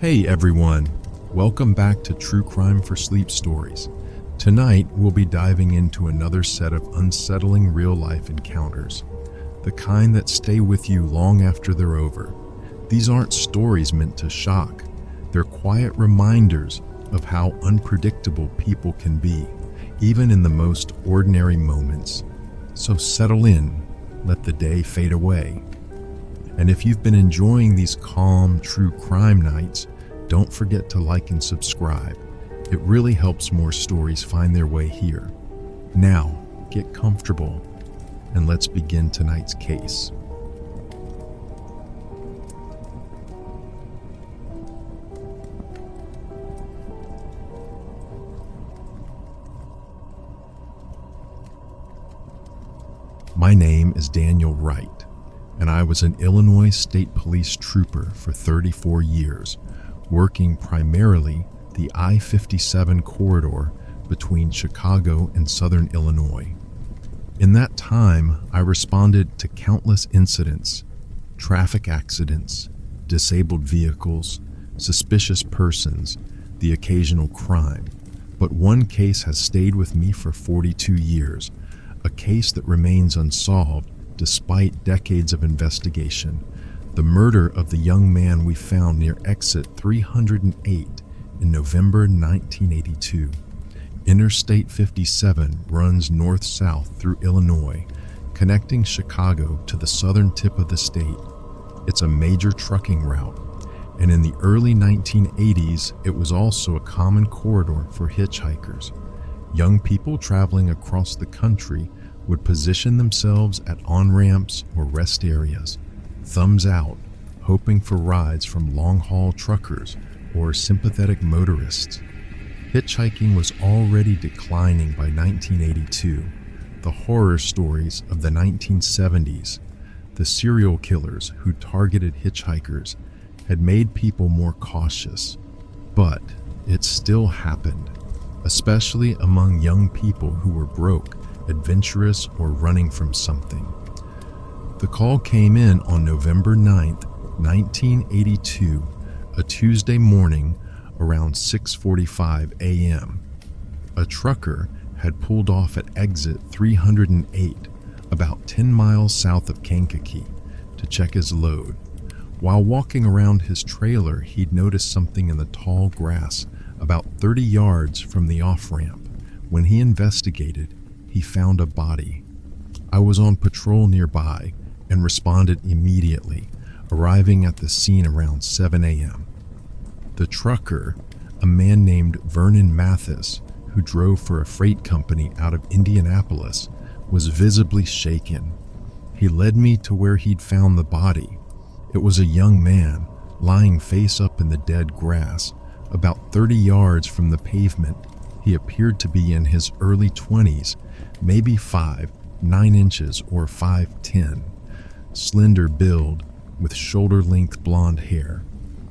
Hey everyone, welcome back to True Crime for Sleep Stories. Tonight we'll be diving into another set of unsettling real-life encounters, the kind that stay with you long after they're over. These aren't stories meant to shock, they're quiet reminders of how unpredictable people can be, even in the most ordinary moments. So settle in, let the day fade away. And if you've been enjoying these calm, true crime nights, don't forget to like and subscribe. It really helps more stories find their way here. Now, get comfortable and let's begin tonight's case. My name is Daniel Wright, and I was an Illinois State Police trooper for 34 years, working primarily the I-57 corridor between Chicago and southern Illinois. In that time, I responded to countless incidents, traffic accidents, disabled vehicles, suspicious persons, the occasional crime. But one case has stayed with me for 42 years, a case that remains unsolved despite decades of investigation. The murder of the young man we found near exit 308 in November 1982. Interstate 57 runs north-south through Illinois, connecting Chicago to the southern tip of the state. It's a major trucking route, and in the early 1980s, it was also a common corridor for hitchhikers. Young people traveling across the country would position themselves at on-ramps or rest areas, thumbs out, hoping for rides from long-haul truckers or sympathetic motorists. Hitchhiking was already declining by 1982. The horror stories of the 1970s, the serial killers who targeted hitchhikers, had made people more cautious. But it still happened, especially among young people who were broke, adventurous, or running from something. The call came in on November 9th, 1982, a Tuesday morning around 6:45 a.m. A trucker had pulled off at exit 308, about 10 miles south of Kankakee, to check his load. While walking around his trailer, he'd noticed something in the tall grass about 30 yards from the off-ramp. When he investigated, he found a body. I was on patrol nearby and responded immediately, arriving at the scene around 7 a.m. The trucker, a man named Vernon Mathis, who drove for a freight company out of Indianapolis, was visibly shaken. He led me to where he'd found the body. It was a young man, lying face up in the dead grass, about 30 yards from the pavement. He appeared to be in his early 20s, maybe 5'9" or 5'10", slender build with shoulder-length blonde hair.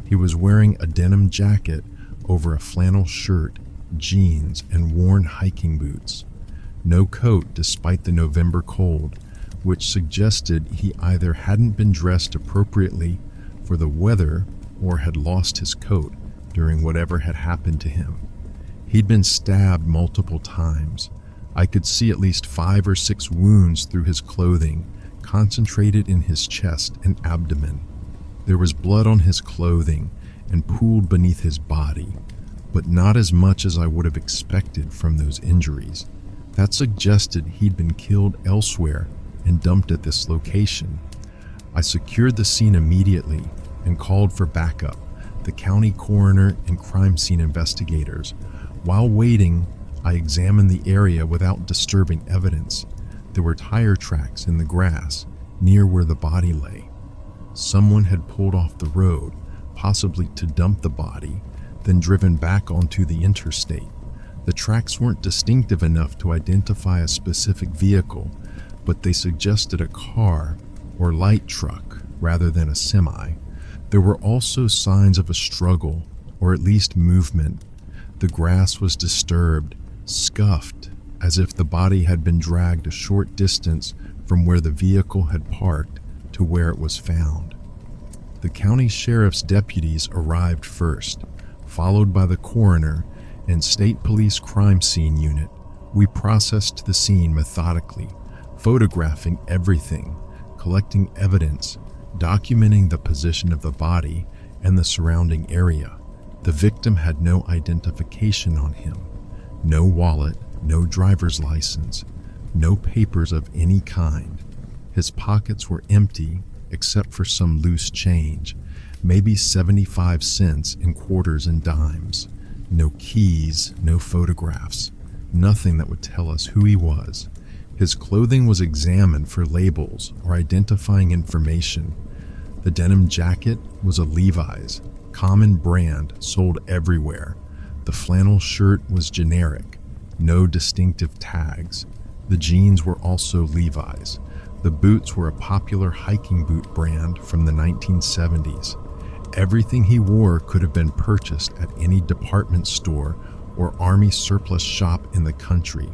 He was wearing a denim jacket over a flannel shirt, jeans, and worn hiking boots. No coat despite the November cold, which suggested he either hadn't been dressed appropriately for the weather or had lost his coat during whatever had happened to him. He'd been stabbed multiple times. I could see at least 5 or 6 wounds through his clothing, concentrated in his chest and abdomen. There was blood on his clothing and pooled beneath his body, but not as much as I would have expected from those injuries. That suggested he'd been killed elsewhere and dumped at this location. I secured the scene immediately and called for backup, the county coroner and crime scene investigators. While waiting, I examined the area without disturbing evidence. There were tire tracks in the grass near where the body lay. Someone had pulled off the road, possibly to dump the body, then driven back onto the interstate. The tracks weren't distinctive enough to identify a specific vehicle, but they suggested a car or light truck rather than a semi. There were also signs of a struggle, or at least movement. The grass was disturbed, scuffed, as if the body had been dragged a short distance from where the vehicle had parked to where it was found. The county sheriff's deputies arrived first, followed by the coroner and state police crime scene unit. We processed the scene methodically, photographing everything, collecting evidence, documenting the position of the body and the surrounding area. The victim had no identification on him, no wallet, no driver's license, no papers of any kind. His pockets were empty except for some loose change, maybe 75 cents in quarters and dimes. No keys, no photographs, nothing that would tell us who he was. His clothing was examined for labels or identifying information. The denim jacket was a Levi's, common brand sold everywhere. The flannel shirt was generic, no distinctive tags. The jeans were also Levi's. The boots were a popular hiking boot brand from the 1970s. Everything he wore could have been purchased at any department store or army surplus shop in the country.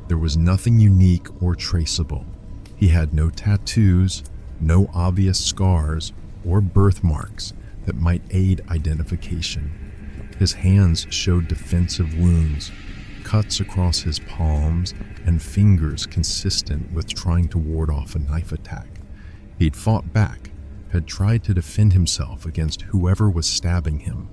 There was nothing unique or traceable. He had no tattoos, no obvious scars or birthmarks that might aid identification. His hands showed defensive wounds, cuts across his palms, and fingers consistent with trying to ward off a knife attack. He'd fought back, had tried to defend himself against whoever was stabbing him.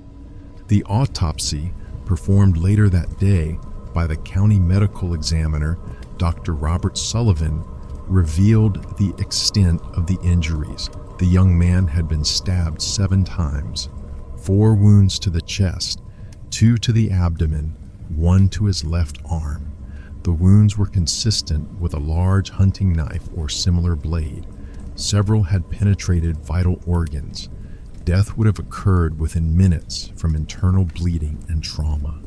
The autopsy, performed later that day by the county medical examiner, Dr. Robert Sullivan, revealed the extent of the injuries. The young man had been stabbed 7 times, 4 wounds to the chest, 2 to the abdomen, 1 to his left arm. The wounds were consistent with a large hunting knife or similar blade. Several had penetrated vital organs. Death would have occurred within minutes from internal bleeding and trauma.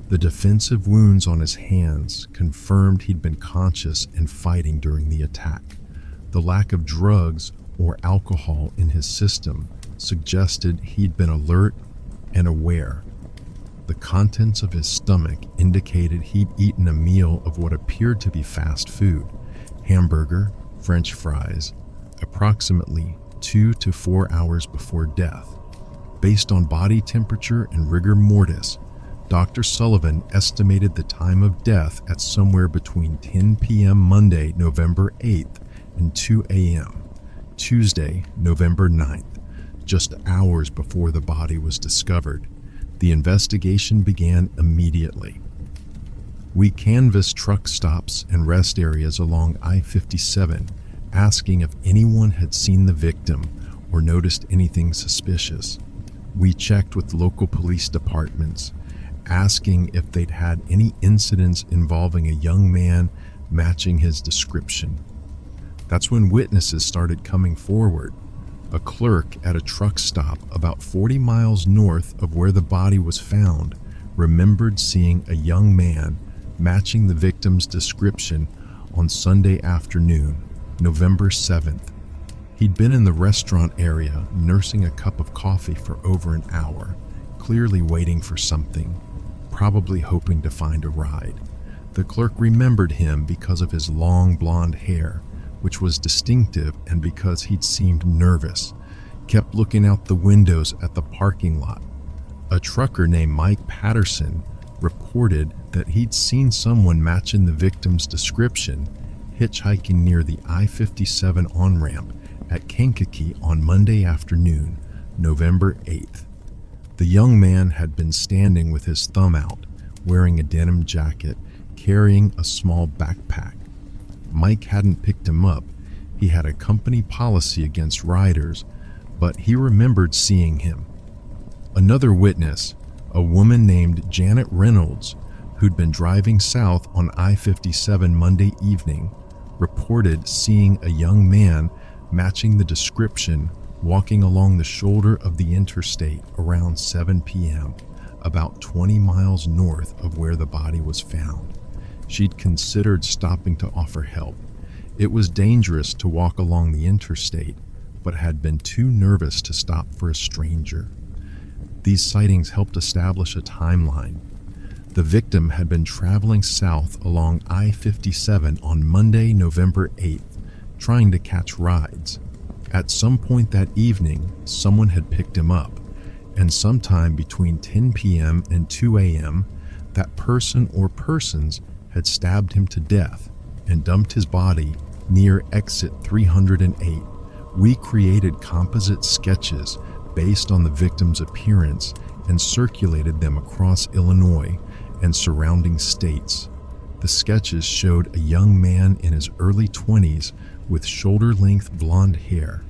The defensive wounds on his hands confirmed he'd been conscious and fighting during the attack. The lack of drugs or alcohol in his system suggested he'd been alert and aware. The contents of his stomach indicated he'd eaten a meal of what appeared to be fast food, hamburger, French fries, approximately 2 to 4 hours before death. Based on body temperature and rigor mortis, Dr. Sullivan estimated the time of death at somewhere between 10 p.m. Monday, November 8th and 2 a.m. Tuesday, November 9th, just hours before the body was discovered. The investigation began immediately. We canvassed truck stops and rest areas along I-57, asking if anyone had seen the victim or noticed anything suspicious. We checked with local police departments, asking if they'd had any incidents involving a young man matching his description. That's when witnesses started coming forward. A clerk at a truck stop about 40 miles north of where the body was found remembered seeing a young man matching the victim's description on Sunday afternoon, November 7th. He'd been in the restaurant area nursing a cup of coffee for over an hour, clearly waiting for something, probably hoping to find a ride. The clerk remembered him because of his long blonde hair, which was distinctive, and because he'd seemed nervous, kept looking out the windows at the parking lot. A trucker named Mike Patterson reported that he'd seen someone matching the victim's description hitchhiking near the I-57 on-ramp at Kankakee on Monday afternoon, November 8th. The young man had been standing with his thumb out, wearing a denim jacket, carrying a small backpack. Mike hadn't picked him up. He had a company policy against riders, but he remembered seeing him. Another witness, a woman named Janet Reynolds, who'd been driving south on I-57 Monday evening, reported seeing a young man matching the description walking along the shoulder of the interstate around 7 p.m., about 20 miles north of where the body was found. She'd considered stopping to offer help. It was dangerous to walk along the interstate, but had been too nervous to stop for a stranger. These sightings helped establish a timeline. The victim had been traveling south along I-57 on Monday, November 8th, trying to catch rides. At some point that evening, someone had picked him up, and sometime between 10 p.m. and 2 a.m., that person or persons had stabbed him to death and dumped his body near exit 308. We created composite sketches based on the victim's appearance and circulated them across Illinois and surrounding states. The sketches showed a young man in his early 20s with shoulder-length blonde hair,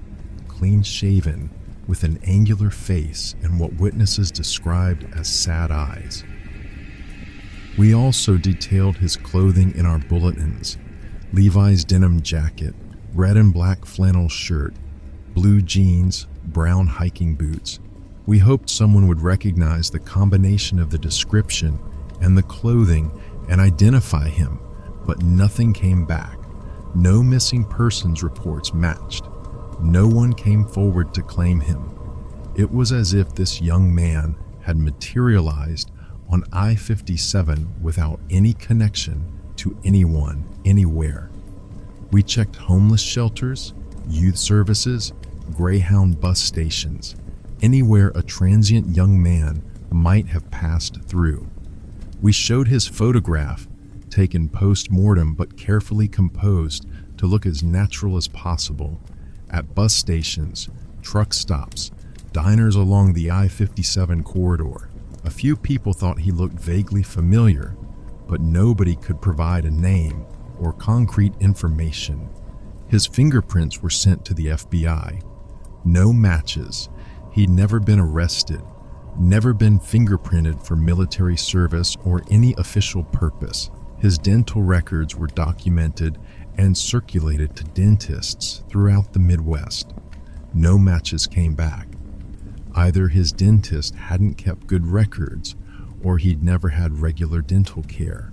clean-shaven, with an angular face and what witnesses described as sad eyes. We also detailed his clothing in our bulletins: Levi's denim jacket, red and black flannel shirt, blue jeans, brown hiking boots. We hoped someone would recognize the combination of the description and the clothing and identify him, but nothing came back. No missing persons reports matched. No one came forward to claim him. It was as if this young man had materialized on I-57 without any connection to anyone, anywhere. We checked homeless shelters, youth services, Greyhound bus stations, anywhere a transient young man might have passed through. We showed his photograph, taken post-mortem but carefully composed to look as natural as possible, at bus stations, truck stops, diners along the I-57 corridor. A few people thought he looked vaguely familiar, but nobody could provide a name or concrete information. His fingerprints were sent to the FBI. No matches. He'd never been arrested, never been fingerprinted for military service or any official purpose. His dental records were documented and circulated to dentists throughout the Midwest. No matches came back. Either his dentist hadn't kept good records, or he'd never had regular dental care,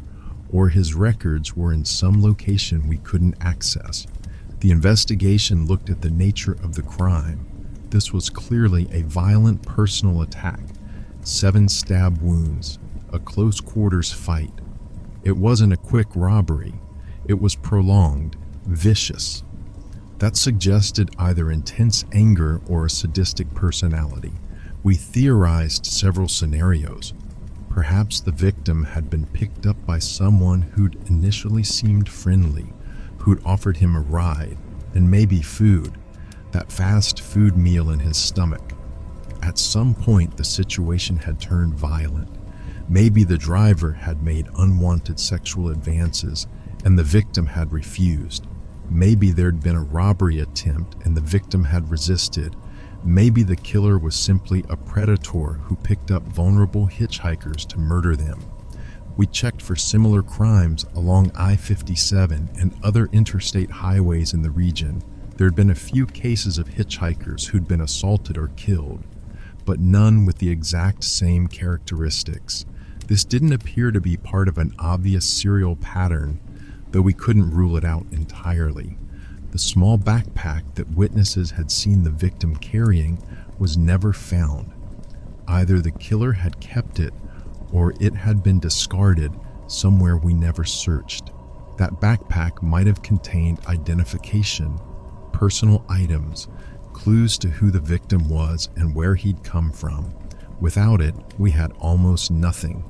or his records were in some location we couldn't access. The investigation looked at the nature of the crime. This was clearly a violent personal attack, 7 stab wounds, a close quarters fight. It wasn't a quick robbery. It was prolonged, vicious. That suggested either intense anger or a sadistic personality. We theorized several scenarios. Perhaps the victim had been picked up by someone who'd initially seemed friendly, who'd offered him a ride, and maybe food, that fast food meal in his stomach. At some point, the situation had turned violent. Maybe the driver had made unwanted sexual advances and the victim had refused. Maybe there'd been a robbery attempt and the victim had resisted. Maybe the killer was simply a predator who picked up vulnerable hitchhikers to murder them. We checked for similar crimes along I-57 and other interstate highways in the region. There had been a few cases of hitchhikers who'd been assaulted or killed, but none with the exact same characteristics. This didn't appear to be part of an obvious serial pattern, though we couldn't rule it out entirely. The small backpack that witnesses had seen the victim carrying was never found. Either the killer had kept it, or it had been discarded somewhere we never searched. That backpack might have contained identification, personal items, clues to who the victim was and where he'd come from. Without it, we had almost nothing.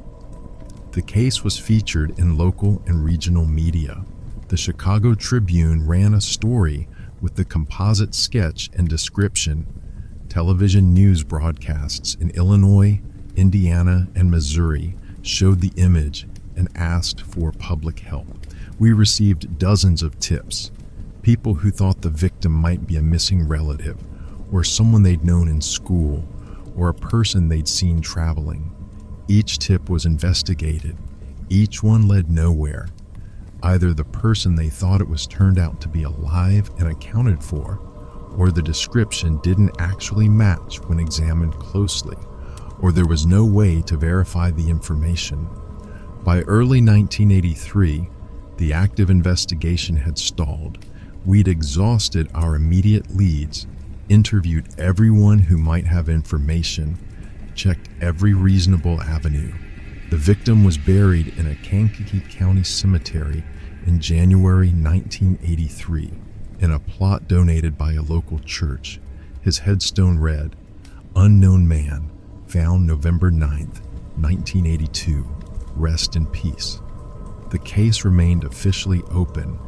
The case was featured in local and regional media. The Chicago Tribune ran a story with the composite sketch and description. Television news broadcasts in Illinois, Indiana, and Missouri showed the image and asked for public help. We received dozens of tips. People who thought the victim might be a missing relative, or someone they'd known in school, or a person they'd seen traveling. Each tip was investigated. Each one led nowhere. Either the person they thought it was turned out to be alive and accounted for, or the description didn't actually match when examined closely, or there was no way to verify the information. By early 1983, the active investigation had stalled. We'd exhausted our immediate leads, interviewed everyone who might have information, checked every reasonable avenue. The victim was buried in a Kankakee County cemetery in January 1983, in a plot donated by a local church. His headstone read, "Unknown man, found November 9th, 1982. Rest in peace." The case remained officially open,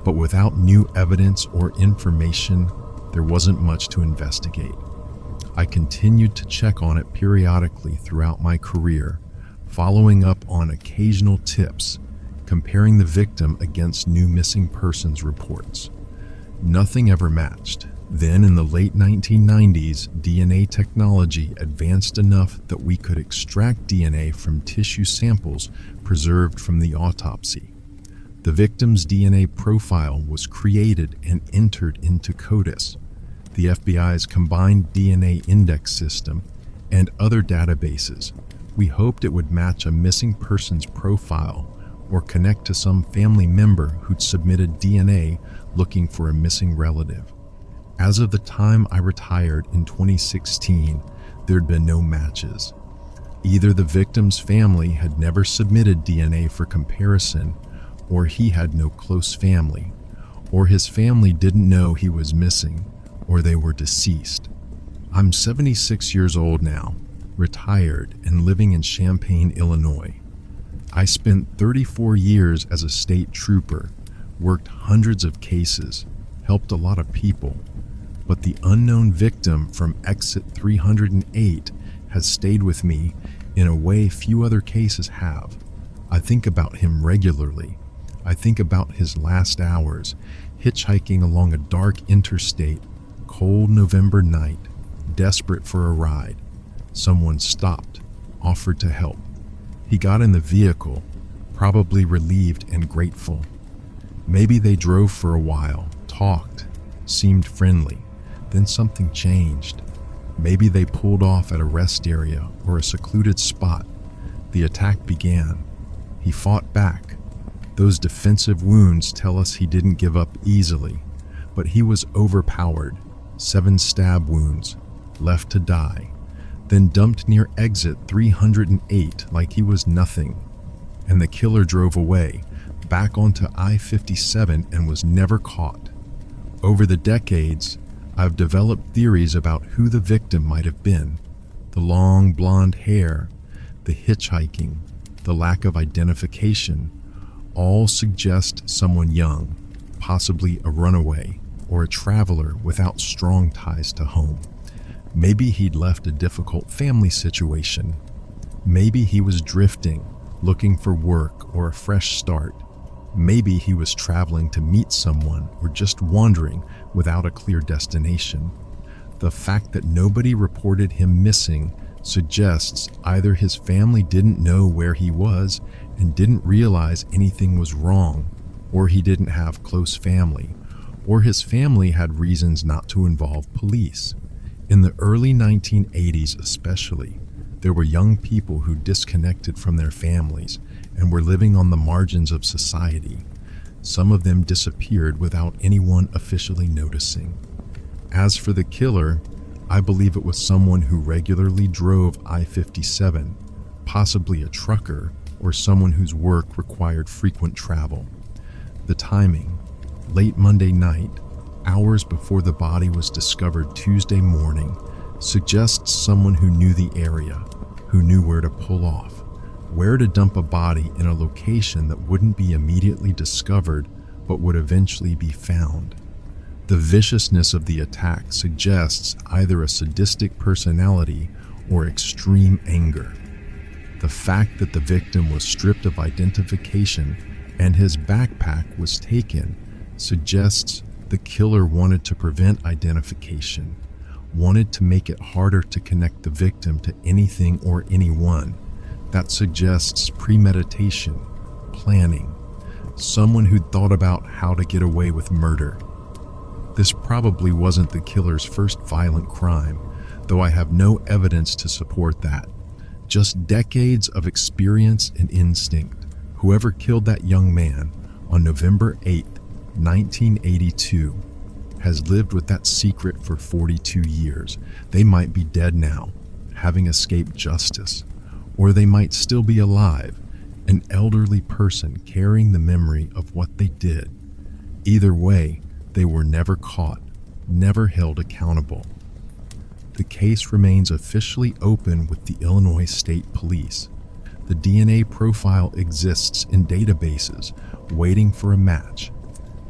but without new evidence or information, there wasn't much to investigate. I continued to check on it periodically throughout my career, following up on occasional tips, comparing the victim against new missing persons reports. Nothing ever matched. Then in the late 1990s, DNA technology advanced enough that we could extract DNA from tissue samples preserved from the autopsy. The victim's DNA profile was created and entered into CODIS, the FBI's combined DNA index system, and other databases. We hoped it would match a missing person's profile or connect to some family member who'd submitted DNA looking for a missing relative. As of the time I retired in 2016, there'd been no matches. Either the victim's family had never submitted DNA for comparison, or he had no close family, or his family didn't know he was missing, or they were deceased. I'm 76 years old now, retired and living in Champaign, Illinois. I spent 34 years as a state trooper, worked hundreds of cases, helped a lot of people, but the unknown victim from exit 308 has stayed with me in a way few other cases have. I think about him regularly. I think about his last hours, hitchhiking along a dark interstate, cold November night, desperate for a ride. Someone stopped, offered to help. He got in the vehicle, probably relieved and grateful. Maybe they drove for a while, talked, seemed friendly. Then something changed. Maybe they pulled off at a rest area or a secluded spot. The attack began. He fought back. Those defensive wounds tell us he didn't give up easily, but he was overpowered. 7 stab wounds, left to die, then dumped near exit 308 like he was nothing. And the killer drove away, back onto I-57 and was never caught. Over the decades, I've developed theories about who the victim might have been. The long blonde hair, the hitchhiking, the lack of identification, all suggest someone young, possibly a runaway or a traveler without strong ties to home. Maybe he'd left a difficult family situation. Maybe he was drifting, looking for work or a fresh start. Maybe he was traveling to meet someone or just wandering without a clear destination. The fact that nobody reported him missing suggests either his family didn't know where he was and didn't realize anything was wrong, or he didn't have close family, or his family had reasons not to involve police. In the early 1980s especially, there were young people who disconnected from their families and were living on the margins of society. Some of them disappeared without anyone officially noticing. As for the killer, I believe it was someone who regularly drove I-57, possibly a trucker or someone whose work required frequent travel. The timing, late Monday night, hours before the body was discovered Tuesday morning, suggests someone who knew the area, who knew where to pull off, where to dump a body in a location that wouldn't be immediately discovered but would eventually be found. The viciousness of the attack suggests either a sadistic personality or extreme anger. The fact that the victim was stripped of identification and his backpack was taken suggests the killer wanted to prevent identification, wanted to make it harder to connect the victim to anything or anyone. That suggests premeditation, planning, someone who'd thought about how to get away with murder. This probably wasn't the killer's first violent crime, though I have no evidence to support that. Just decades of experience and instinct. Whoever killed that young man on November 8, 1982, has lived with that secret for 42 years. They might be dead now, having escaped justice, or they might still be alive, an elderly person carrying the memory of what they did. Either way, They were never caught, never held accountable. The case remains officially open with the Illinois State Police. The DNA profile exists in databases, waiting for a match.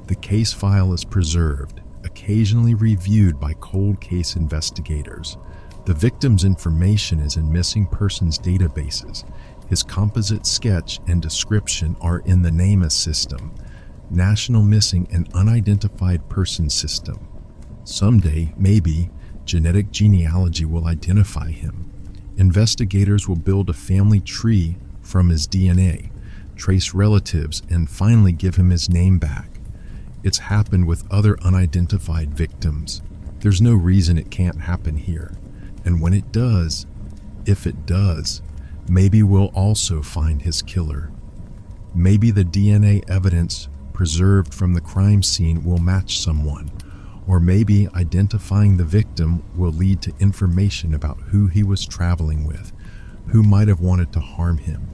The case file is preserved, occasionally reviewed by cold case investigators. The victim's information is in missing persons databases. His composite sketch and description are in the NamUs system, National Missing and Unidentified Person System. Someday, maybe, genetic genealogy will identify him. Investigators will build a family tree from his DNA, trace relatives, and finally give him his name back. It's happened with other unidentified victims. There's no reason it can't happen here. And when it does, if it does, maybe we'll also find his killer. Maybe the DNA evidence preserved from the crime scene will match someone, or maybe identifying the victim will lead to information about who he was traveling with, who might have wanted to harm him.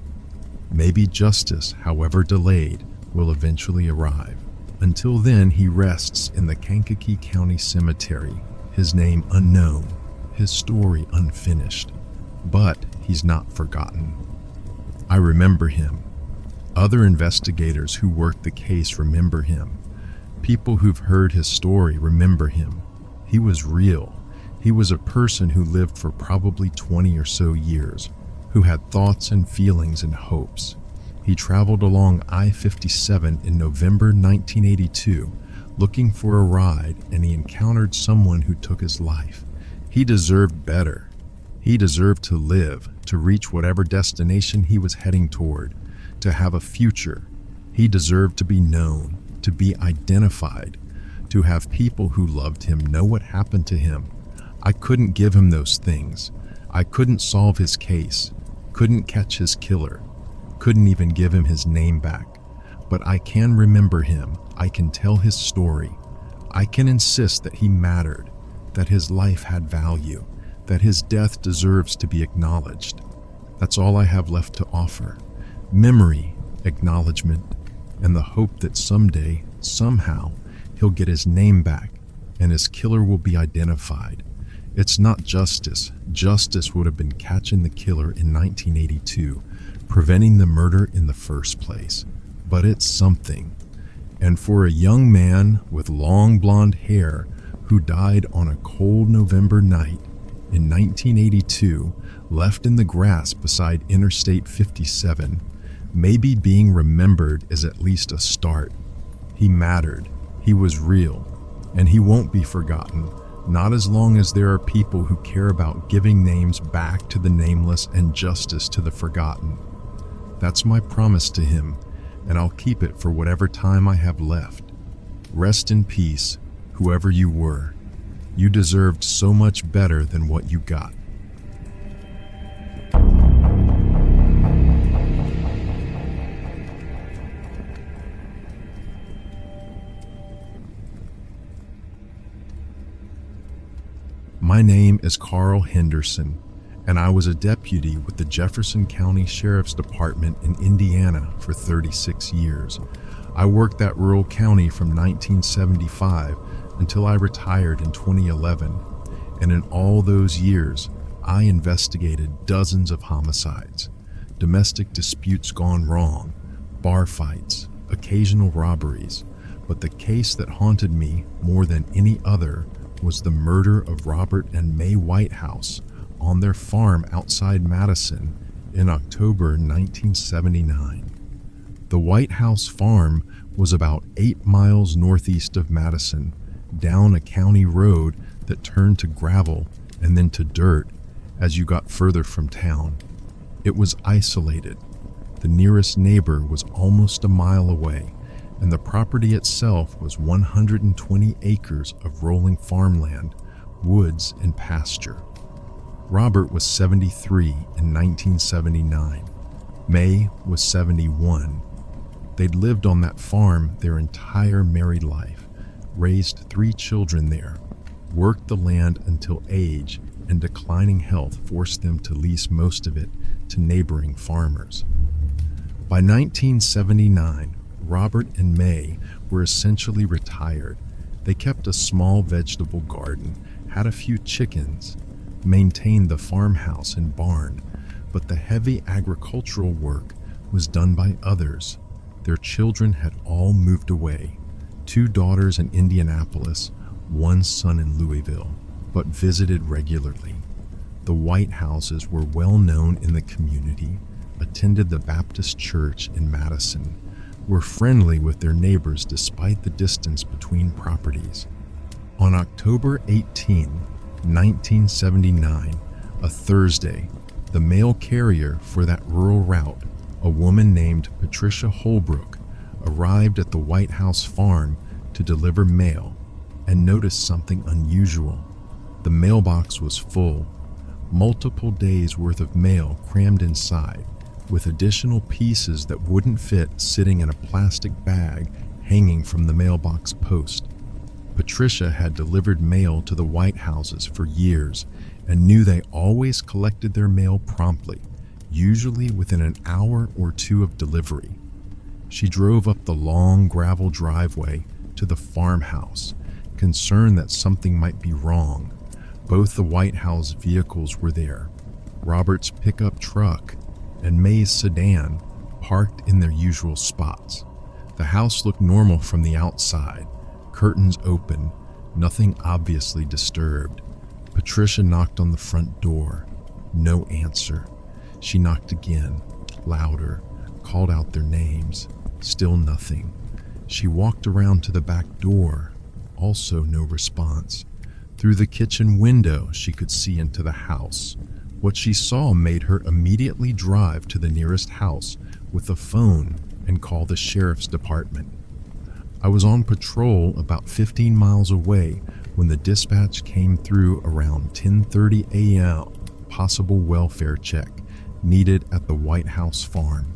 Maybe justice, however delayed, will eventually arrive. Until then, he rests in the Kankakee County Cemetery, his name unknown, his story unfinished. But he's not forgotten. I remember him. Other investigators who worked the case remember him. People who've heard his story remember him. He was real. He was a person who lived for probably 20 or so years, who had thoughts and feelings and hopes. He traveled along I-57 in November 1982, looking for a ride, and he encountered someone who took his life. He deserved better. He deserved to live, to reach whatever destination he was heading toward, to have a future. He deserved to be known, to be identified, to have people who loved him know what happened to him. I couldn't give him those things. I couldn't solve his case, couldn't catch his killer, couldn't even give him his name back. But I can remember him. I can tell his story. I can insist that he mattered, that his life had value, that his death deserves to be acknowledged. That's all I have left to offer. Memory, acknowledgement, and the hope that someday, somehow, he'll get his name back and his killer will be identified. It's not justice. Justice would have been catching the killer in 1982, preventing the murder in the first place. But it's something. And for a young man with long blonde hair who died on a cold November night in 1982, left in the grass beside Interstate 57, maybe being remembered is at least a start. He mattered, he was real, and he won't be forgotten, not as long as there are people who care about giving names back to the nameless and justice to the forgotten. That's my promise to him, and I'll keep it for whatever time I have left. Rest in peace, whoever you were. You deserved so much better than what you got. My name is Carl Henderson, and I was a deputy with the Jefferson County Sheriff's Department in Indiana for 36 years. I worked that rural county from 1975 until I retired in 2011, and in all those years, I investigated dozens of homicides, domestic disputes gone wrong, bar fights, occasional robberies, but the case that haunted me more than any other was the murder of Robert and May Whitehouse on their farm outside Madison in October 1979. The Whitehouse farm was about 8 miles northeast of Madison, down a county road that turned to gravel and then to dirt as you got further from town. It was isolated. The nearest neighbor was almost a mile away, and the property itself was 120 acres of rolling farmland, woods, and pasture. Robert was 73 in 1979. May was 71. They'd lived on that farm their entire married life, raised 3 children there, worked the land until age and declining health forced them to lease most of it to neighboring farmers. By 1979, Robert and May were essentially retired. They kept a small vegetable garden, had a few chickens, maintained the farmhouse and barn, but the heavy agricultural work was done by others. Their children had all moved away, 2 daughters in Indianapolis, 1 son in Louisville, but visited regularly. The White Houses were well known in the community, attended the Baptist church in Madison, were friendly with their neighbors despite the distance between properties. On October 18, 1979, a Thursday, the mail carrier for that rural route, a woman named Patricia Holbrook, arrived at the White House farm to deliver mail and noticed something unusual. The mailbox was full, multiple days' worth of mail crammed inside, with additional pieces that wouldn't fit sitting in a plastic bag hanging from the mailbox post. Patricia had delivered mail to the White Houses for years and knew they always collected their mail promptly, usually within an hour or 2 of delivery. She drove up the long gravel driveway to the farmhouse, concerned that something might be wrong. Both the White House vehicles were there, Robert's pickup truck and May's sedan parked in their usual spots. The house looked normal from the outside, curtains open, nothing obviously disturbed. Patricia knocked on the front door. No answer. She knocked again, louder, called out their names. Still nothing. She walked around to the back door. Also no response. Through the kitchen window, she could see into the house. What she saw made her immediately drive to the nearest house with a phone and call the sheriff's department. I was on patrol about 15 miles away when the dispatch came through around 10:30 a.m. Possible welfare check needed at the White House farm.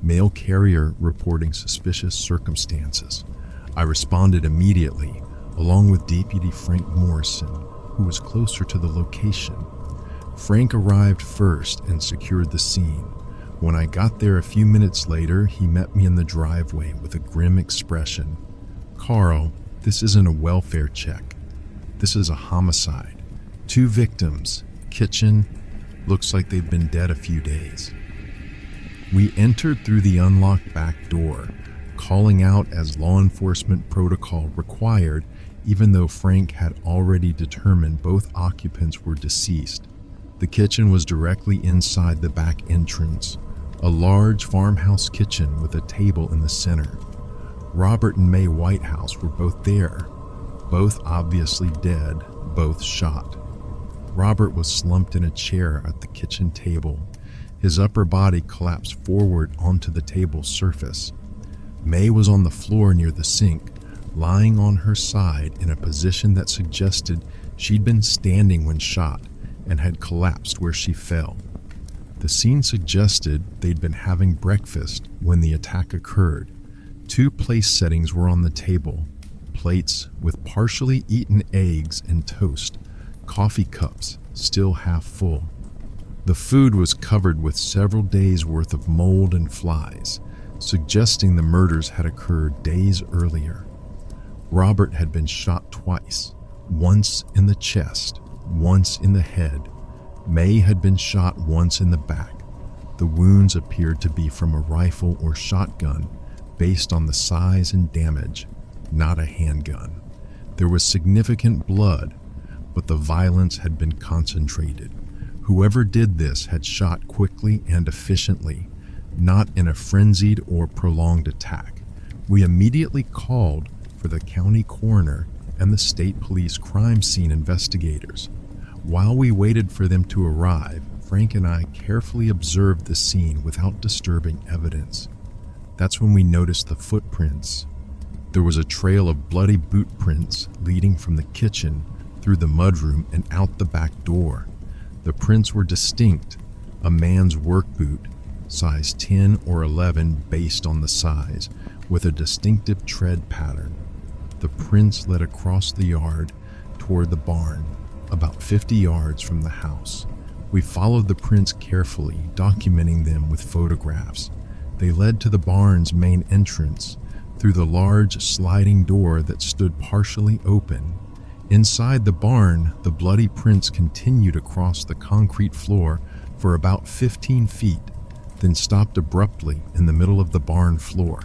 Mail carrier reporting suspicious circumstances. I responded immediately, along with Deputy Frank Morrison, who was closer to the location. Frank arrived first and secured the scene. When I got there a few minutes later, he met me in the driveway with a grim expression. "Carl, this isn't a welfare check. This is a homicide. 2 victims, kitchen, looks like they've been dead a few days." We entered through the unlocked back door, calling out as law enforcement protocol required, even though Frank had already determined both occupants were deceased. The kitchen was directly inside the back entrance, a large farmhouse kitchen with a table in the center. Robert and May Whitehouse were both there, both obviously dead, both shot. Robert was slumped in a chair at the kitchen table. His upper body collapsed forward onto the table's surface. May was on the floor near the sink, lying on her side in a position that suggested she'd been standing when shot and had collapsed where she fell. The scene suggested they'd been having breakfast when the attack occurred. 2 place settings were on the table, plates with partially eaten eggs and toast, coffee cups still half full. The food was covered with several days' worth of mold and flies, suggesting the murders had occurred days earlier. Robert had been shot twice, once in the chest, once in the head. May had been shot once in the back. The wounds appeared to be from a rifle or shotgun based on the size and damage, not a handgun. There was significant blood, but the violence had been concentrated. Whoever did this had shot quickly and efficiently, not in a frenzied or prolonged attack. We immediately called for the county coroner and the state police crime scene investigators. While we waited for them to arrive, Frank and I carefully observed the scene without disturbing evidence. That's when we noticed the footprints. There was a trail of bloody boot prints leading from the kitchen through the mudroom and out the back door. The prints were distinct, a man's work boot, size 10 or 11 based on the size, with a distinctive tread pattern. The prints led across the yard toward the barn, about 50 yards from the house. We followed the prints carefully, documenting them with photographs. They led to the barn's main entrance, through the large sliding door that stood partially open. Inside the barn, the bloody prints continued across the concrete floor for about 15 feet, then stopped abruptly in the middle of the barn floor.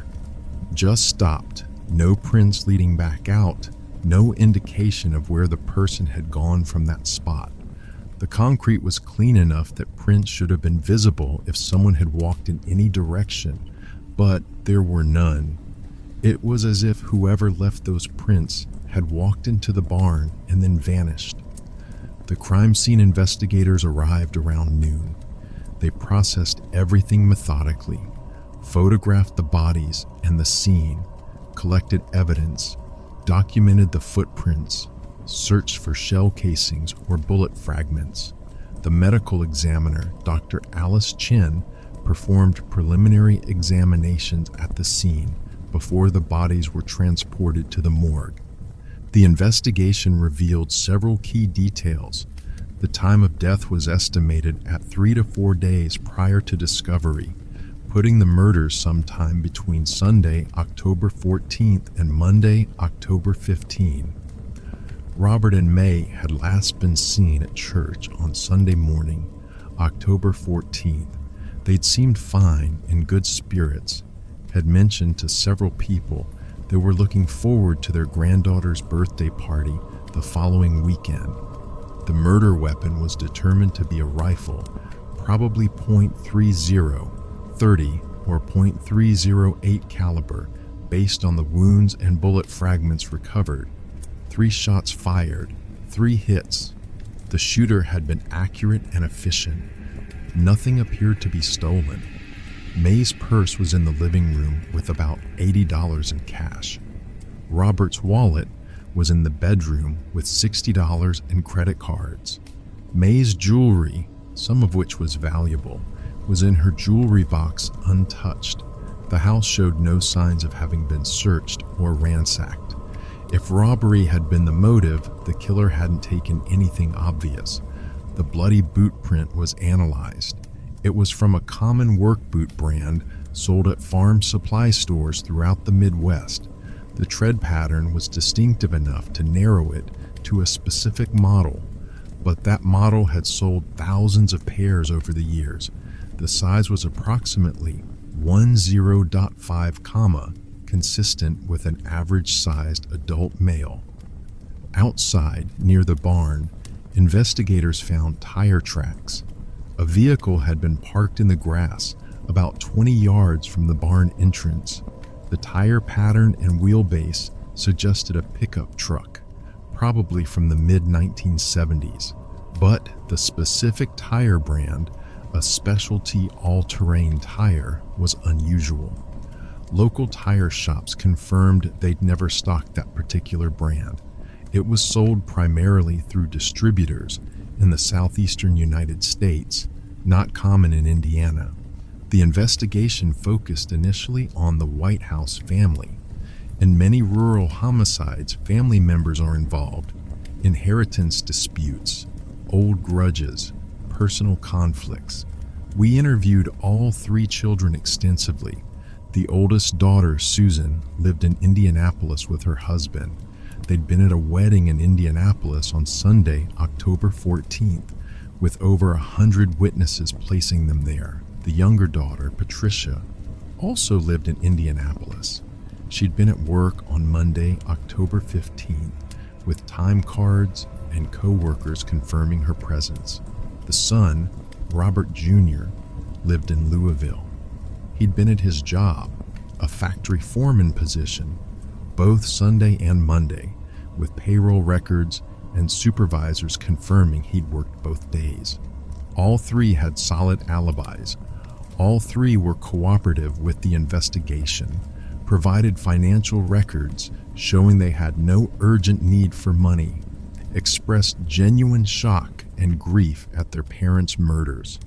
Just stopped, no prints leading back out, no indication of where the person had gone from that spot. The concrete was clean enough that prints should have been visible if someone had walked in any direction, but there were none. It was as if whoever left those prints had walked into the barn and then vanished. The crime scene investigators arrived around noon. They processed everything methodically, photographed the bodies and the scene, collected evidence, documented the footprints, searched for shell casings or bullet fragments. The medical examiner, Dr. Alice Chen, performed preliminary examinations at the scene before the bodies were transported to the morgue. The investigation revealed several key details. The time of death was estimated at 3 to 4 days prior to discovery, putting the murders sometime between Sunday, October 14th and Monday, October 15. Robert and May had last been seen at church on Sunday morning, October 14th. They'd seemed fine, in good spirits, had mentioned to several people they were looking forward to their granddaughter's birthday party the following weekend. The murder weapon was determined to be a rifle, probably .30, 30, or .308 caliber, based on the wounds and bullet fragments recovered. 3 shots fired, 3 hits. The shooter had been accurate and efficient. Nothing appeared to be stolen. May's purse was in the living room with about $80 in cash. Robert's wallet was in the bedroom with $60 in credit cards. May's jewelry, some of which was valuable, was in her jewelry box untouched. The house showed no signs of having been searched or ransacked. If robbery had been the motive, the killer hadn't taken anything obvious. The bloody boot print was analyzed. It was from a common work boot brand sold at farm supply stores throughout the Midwest. The tread pattern was distinctive enough to narrow it to a specific model, but that model had sold thousands of pairs over the years. The size was approximately 10.5, consistent with an average-sized adult male. Outside, near the barn, investigators found tire tracks. A vehicle had been parked in the grass about 20 yards from the barn entrance. The tire pattern and wheelbase suggested a pickup truck, probably from the mid-1970s, but the specific tire brand, a specialty all-terrain tire, was unusual. Local tire shops confirmed they'd never stocked that particular brand. It was sold primarily through distributors in the southeastern United States, not common in Indiana. The investigation focused initially on the White House family. In many rural homicides, family members are involved. Inheritance disputes, old grudges, personal conflicts. We interviewed all 3 children extensively. The oldest daughter, Susan, lived in Indianapolis with her husband. They'd been at a wedding in Indianapolis on Sunday, October 14th, with over 100 witnesses placing them there. The younger daughter, Patricia, also lived in Indianapolis. She'd been at work on Monday, October 15th, with time cards and co-workers confirming her presence. The son, Robert Jr., lived in Louisville. He'd been at his job, a factory foreman position, both Sunday and Monday, with payroll records and supervisors confirming he'd worked both days. All 3 had solid alibis. All 3 were cooperative with the investigation, provided financial records showing they had no urgent need for money, expressed genuine shock and grief at their parents' murders.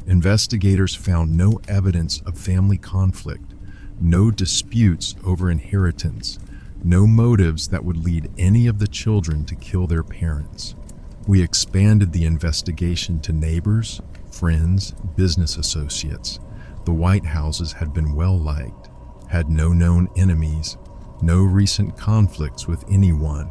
Investigators found no evidence of family conflict, no disputes over inheritance, no motives that would lead any of the children to kill their parents. We expanded the investigation to neighbors, friends, business associates. The White Houses had been well liked, had no known enemies, no recent conflicts with anyone.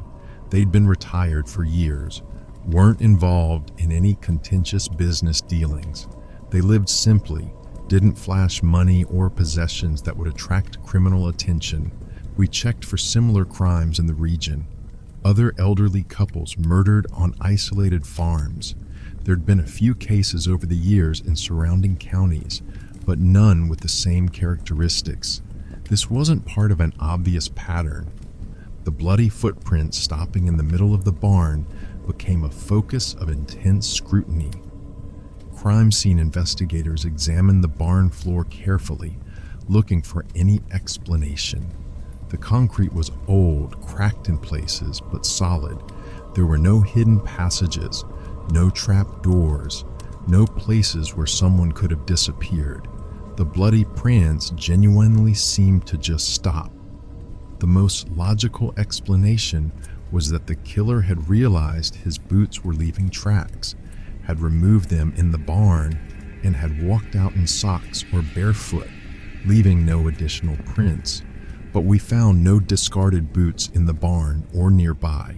They'd been retired for years, weren't involved in any contentious business dealings. They lived simply, didn't flash money or possessions that would attract criminal attention. We checked for similar crimes in the region. Other elderly couples murdered on isolated farms. There'd been a few cases over the years in surrounding counties, but none with the same characteristics. This wasn't part of an obvious pattern. The bloody footprints stopping in the middle of the barn became a focus of intense scrutiny. Crime scene investigators examined the barn floor carefully, looking for any explanation. The concrete was old, cracked in places, but solid. There were no hidden passages, no trap doors, no places where someone could have disappeared. The bloody prints genuinely seemed to just stop. The most logical explanation was that the killer had realized his boots were leaving tracks, had removed them in the barn, and had walked out in socks or barefoot, leaving no additional prints. But we found no discarded boots in the barn or nearby.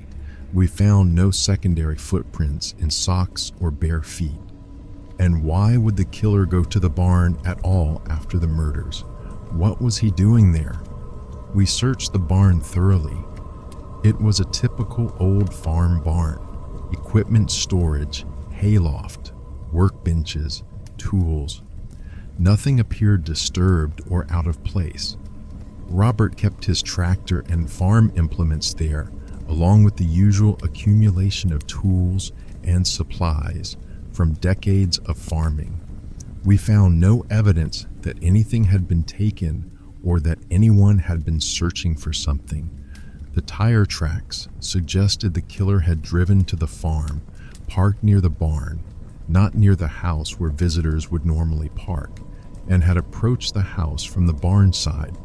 We found no secondary footprints in socks or bare feet. And why would the killer go to the barn at all after the murders? What was he doing there? We searched the barn thoroughly. It was a typical old farm barn. Equipment storage, hayloft, workbenches, tools. Nothing appeared disturbed or out of place. Robert kept his tractor and farm implements there, along with the usual accumulation of tools and supplies from decades of farming. We found no evidence that anything had been taken or that anyone had been searching for something. The tire tracks suggested the killer had driven to the farm, parked near the barn, not near the house where visitors would normally park, and had approached the house from the barn side.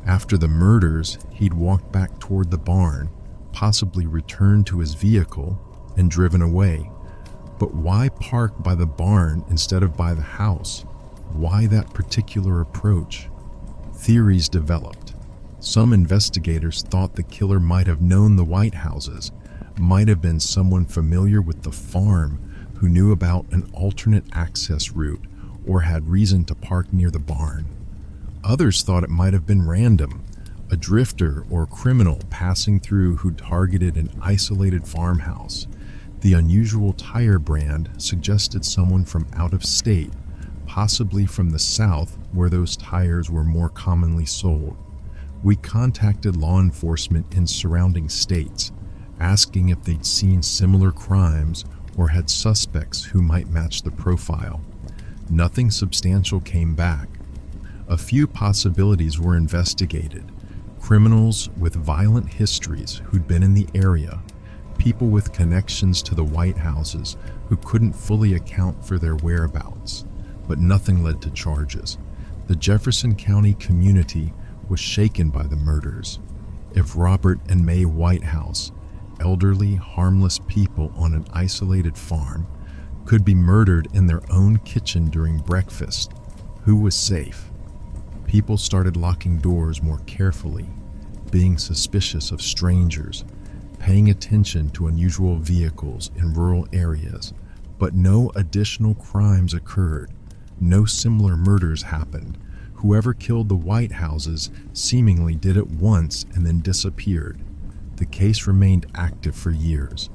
After the murders, he'd walked back toward the barn, possibly returned to his vehicle, and driven away. But why park by the barn instead of by the house? Why that particular approach? Theories developed. Some investigators thought the killer might have known the White Houses, might have been someone familiar with the farm who knew about an alternate access route or had reason to park near the barn. Others thought it might have been random, a drifter or criminal passing through who targeted an isolated farmhouse. The unusual tire brand suggested someone from out of state, possibly from the South where those tires were more commonly sold. We contacted law enforcement in surrounding states, asking if they'd seen similar crimes or had suspects who might match the profile. Nothing substantial came back. A few possibilities were investigated. Criminals with violent histories who'd been in the area, people with connections to the White Houses who couldn't fully account for their whereabouts, but nothing led to charges. The Jefferson County community was shaken by the murders. If Robert and May Whitehouse, elderly, harmless people on an isolated farm, could be murdered in their own kitchen during breakfast, who was safe? People started locking doors more carefully, being suspicious of strangers, paying attention to unusual vehicles in rural areas, but no additional crimes occurred. No similar murders happened. Whoever killed the White Houses seemingly did it once and then disappeared. The case remained active for years.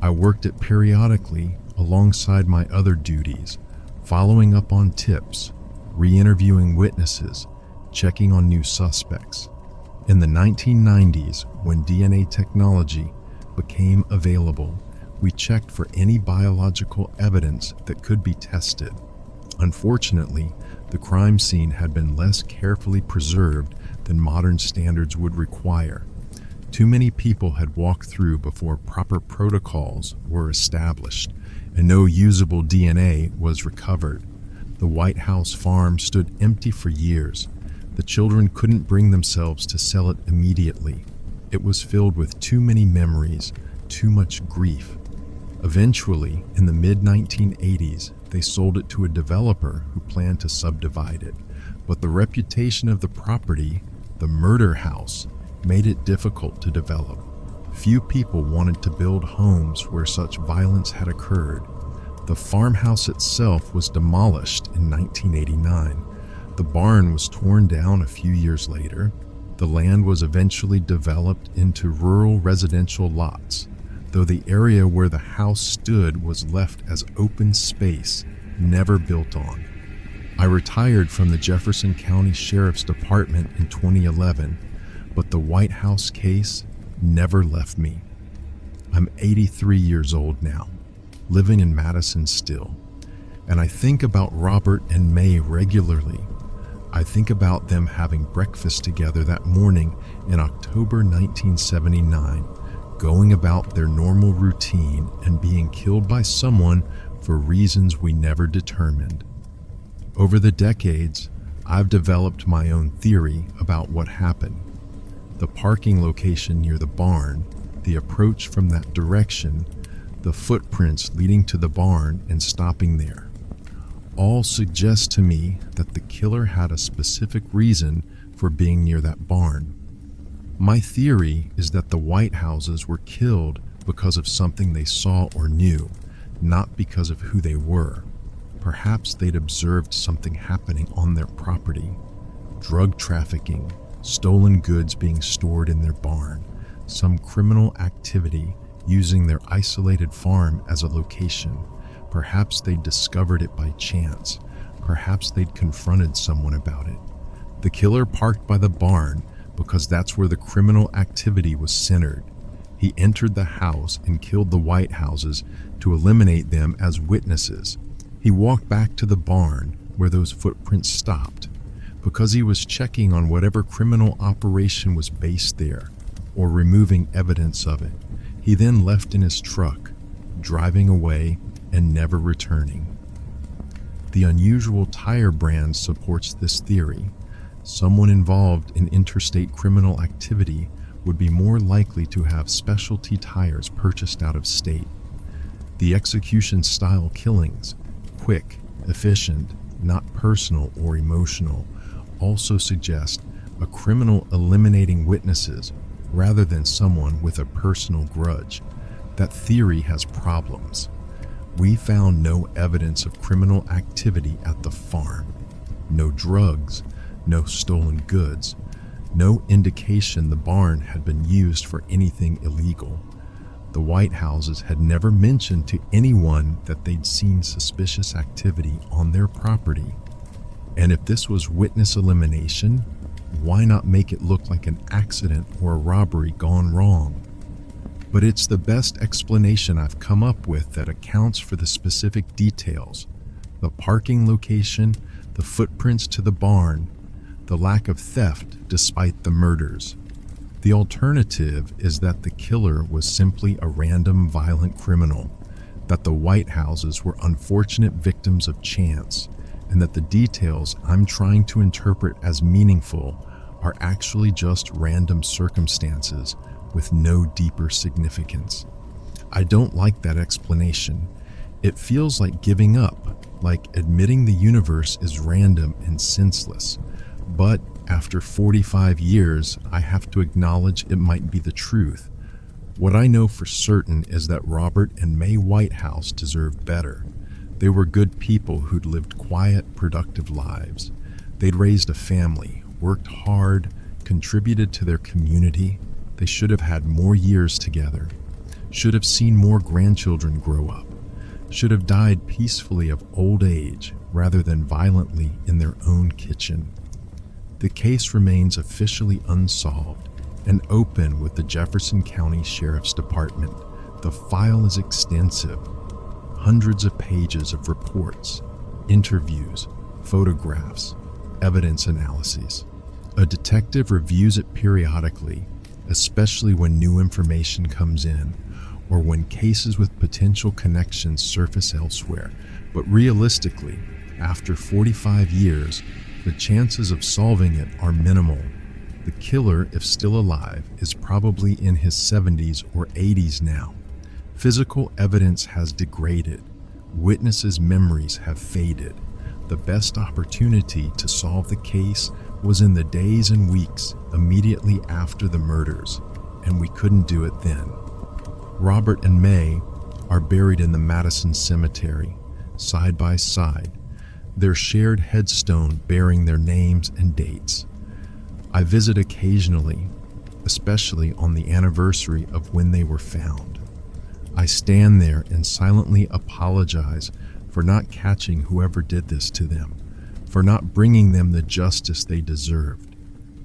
I worked it periodically alongside my other duties, following up on tips, re-interviewing witnesses, checking on new suspects. In the 1990s, when DNA technology became available, we checked for any biological evidence that could be tested. Unfortunately, the crime scene had been less carefully preserved than modern standards would require. Too many people had walked through before proper protocols were established, and no usable DNA was recovered. The White House farm stood empty for years. The children couldn't bring themselves to sell it immediately. It was filled with too many memories, too much grief. Eventually, in the mid-1980s, they sold it to a developer who planned to subdivide it, but the reputation of the property The murder house made it difficult to develop. Few people wanted to build homes where such violence had occurred. The farmhouse itself was demolished in 1989. The barn was torn down a few years later. The land was eventually developed into rural residential lots, though the area where the house stood was left as open space, never built on. I retired from the Jefferson County Sheriff's Department in 2011, but the White House case never left me. I'm 83 years old now, living in Madison still, and I think about Robert and May regularly. I think about them having breakfast together that morning in October 1979, going about their normal routine and being killed by someone for reasons we never determined. Over the decades, I've developed my own theory about what happened. The parking location near the barn, the approach from that direction, the footprints leading to the barn and stopping there, all suggest to me that the killer had a specific reason for being near that barn. My theory is that the Whitehouses were killed because of something they saw or knew, not because of who they were. Perhaps they'd observed something happening on their property. Drug trafficking, stolen goods being stored in their barn, some criminal activity using their isolated farm as a location. Perhaps they'd discovered it by chance. Perhaps they'd confronted someone about it. The killer parked by the barn because that's where the criminal activity was centered. He entered the house and killed the Whitehouses to eliminate them as witnesses. He walked back to the barn where those footprints stopped because he was checking on whatever criminal operation was based there or removing evidence of it. He then left in his truck, driving away and never returning. The unusual tire brand supports this theory. Someone involved in interstate criminal activity would be more likely to have specialty tires purchased out of state. The execution-style killings, quick, efficient, not personal or emotional, also suggest a criminal eliminating witnesses rather than someone with a personal grudge. That theory has problems. We found no evidence of criminal activity at the farm. No drugs, no stolen goods, no indication the barn had been used for anything illegal. The Whitehouses had never mentioned to anyone that they'd seen suspicious activity on their property. And if this was witness elimination, why not make it look like an accident or a robbery gone wrong? But it's the best explanation I've come up with that accounts for the specific details: the parking location, the footprints to the barn, the lack of theft despite the murders. The alternative is that the killer was simply a random violent criminal, that the Whitehouses were unfortunate victims of chance, and that the details I'm trying to interpret as meaningful are actually just random circumstances with no deeper significance. I don't like that explanation. It feels like giving up, like admitting the universe is random and senseless. But after 45 years, I have to acknowledge it might be the truth. What I know for certain is that Robert and May Whitehouse deserve better. They were good people who'd lived quiet, productive lives. They'd raised a family, worked hard, contributed to their community. They should have had more years together, should have seen more grandchildren grow up, should have died peacefully of old age rather than violently in their own kitchen. The case remains officially unsolved and open with the Jefferson County Sheriff's Department. The file is extensive, hundreds of pages of reports, interviews, photographs, evidence analyses. A detective reviews it periodically, especially when new information comes in or when cases with potential connections surface elsewhere. But realistically, after 45 years, the chances of solving it are minimal. The killer, if still alive, is probably in his 70s or 80s now. Physical evidence has degraded. Witnesses' memories have faded. The best opportunity to solve the case was in the days and weeks immediately after the murders, and we couldn't do it then. Robert and May are buried in the Madison Cemetery, side by side, their shared headstone bearing their names and dates. I visit occasionally, especially on the anniversary of when they were found. I stand there and silently apologize for not catching whoever did this to them, for not bringing them the justice they deserved.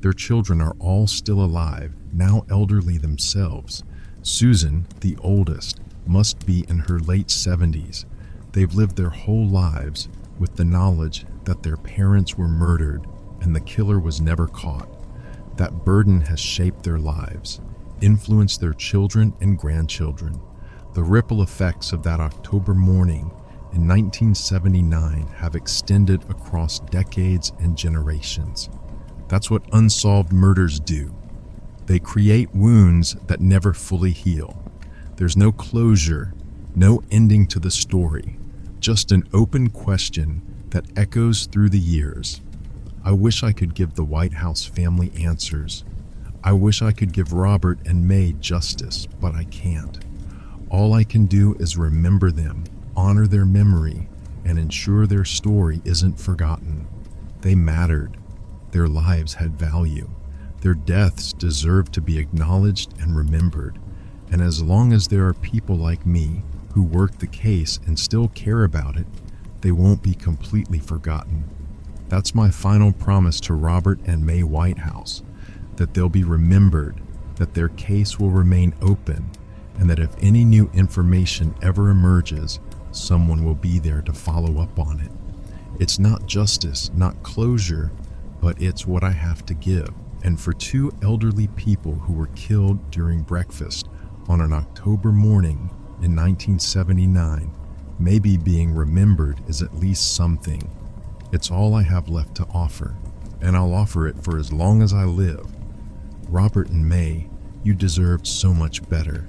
Their children are all still alive, now elderly themselves. Susan, the oldest, must be in her late 70s. They've lived their whole lives with the knowledge that their parents were murdered and the killer was never caught. That burden has shaped their lives, influenced their children and grandchildren. The ripple effects of that October morning in 1979 have extended across decades and generations. That's what unsolved murders do. They create wounds that never fully heal. There's no closure, no ending to the story, just an open question that echoes through the years. I wish I could give the White House family answers. I wish I could give Robert and May justice, but I can't. All I can do is remember them, honor their memory, and ensure their story isn't forgotten. They mattered. Their lives had value. Their deaths deserve to be acknowledged and remembered. And as long as there are people like me who work the case and still care about it, they won't be completely forgotten. That's my final promise to Robert and May Whitehouse, that they'll be remembered, that their case will remain open, and that if any new information ever emerges, someone will be there to follow up on it. It's not justice, not closure, but it's what I have to give. And for two elderly people who were killed during breakfast on an October morning in 1979, maybe being remembered is at least something. It's all I have left to offer, and I'll offer it for as long as I live. Robert and May, you deserved so much better.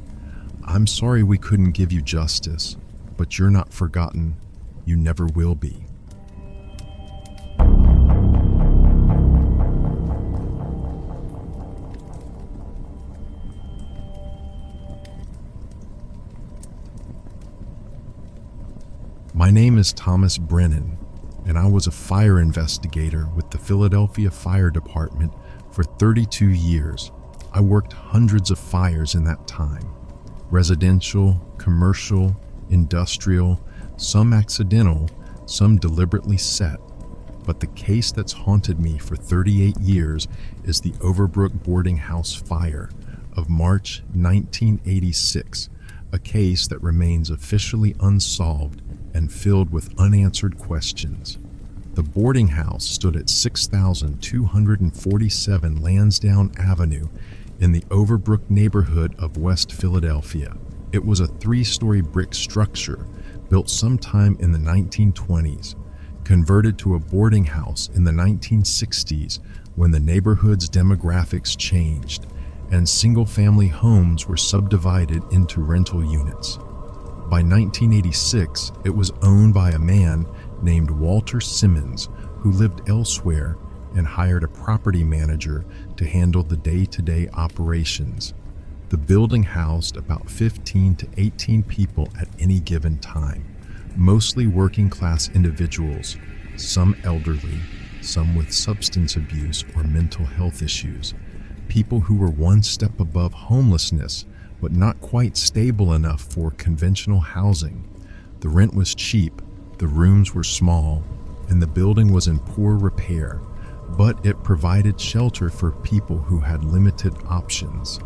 I'm sorry we couldn't give you justice, but you're not forgotten. You never will be. My name is Thomas Brennan, and I was a fire investigator with the Philadelphia Fire Department for 32 years. I worked hundreds of fires in that time. Residential, commercial, industrial, some accidental, some deliberately set. But the case that's haunted me for 38 years is the Overbrook boarding house fire of March 1986, a case that remains officially unsolved and filled with unanswered questions. The boarding house stood at 6,247 Lansdowne Avenue in the Overbrook neighborhood of West Philadelphia. It was a 3-story brick structure built sometime in the 1920s, converted to a boarding house in the 1960s when the neighborhood's demographics changed and single-family homes were subdivided into rental units. By 1986, it was owned by a man named Walter Simmons, who lived elsewhere and hired a property manager to handle the day-to-day operations. The building housed about 15 to 18 people at any given time, mostly working-class individuals, some elderly, some with substance abuse or mental health issues, people who were one step above homelessness but not quite stable enough for conventional housing. The rent was cheap, the rooms were small, and the building was in poor repair, but it provided shelter for people who had limited options.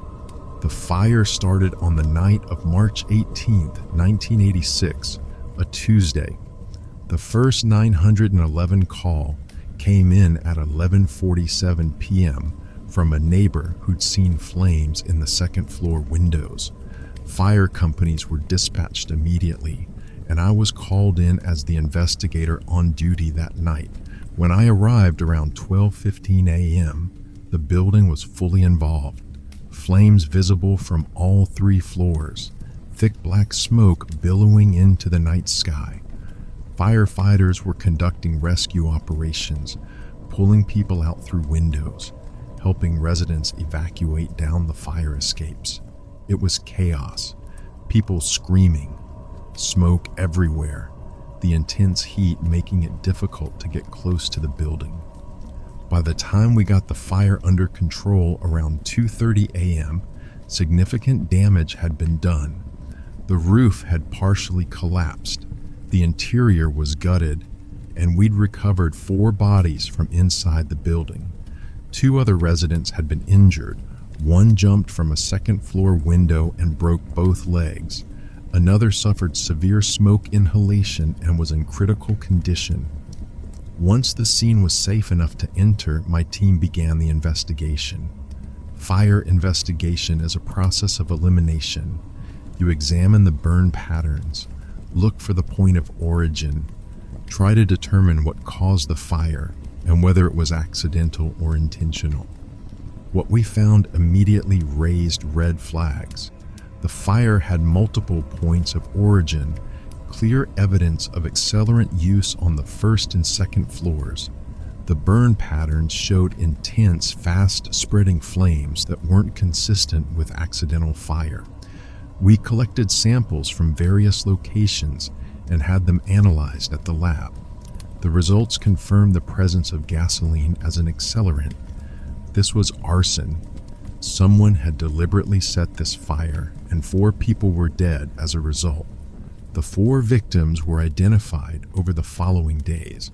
The fire started on the night of March 18, 1986, a Tuesday. The first 911 call came in at 11:47 p.m. from a neighbor who'd seen flames in the second-floor windows. Fire companies were dispatched immediately, and I was called in as the investigator on duty that night. When I arrived around 12:15 a.m., the building was fully involved. Flames visible from all 3 floors, thick black smoke billowing into the night sky. Firefighters were conducting rescue operations, pulling people out through windows, helping residents evacuate down the fire escapes. It was chaos, people screaming, smoke everywhere, the intense heat making it difficult to get close to the building. By the time we got the fire under control around 2:30 a.m., significant damage had been done. The roof had partially collapsed, the interior was gutted, and we'd recovered 4 bodies from inside the building. 2 other residents had been injured. One jumped from a second-floor window and broke both legs. Another suffered severe smoke inhalation and was in critical condition. Once the scene was safe enough to enter, my team began the investigation. Fire investigation is a process of elimination. You examine the burn patterns, look for the point of origin, try to determine what caused the fire and whether it was accidental or intentional. What we found immediately raised red flags. The fire had multiple points of origin, clear evidence of accelerant use on the first and second floors. The burn patterns showed intense, fast-spreading flames that weren't consistent with accidental fire. We collected samples from various locations and had them analyzed at the lab. The results confirmed the presence of gasoline as an accelerant. This was arson. Someone had deliberately set this fire, and 4 people were dead as a result. The 4 victims were identified over the following days.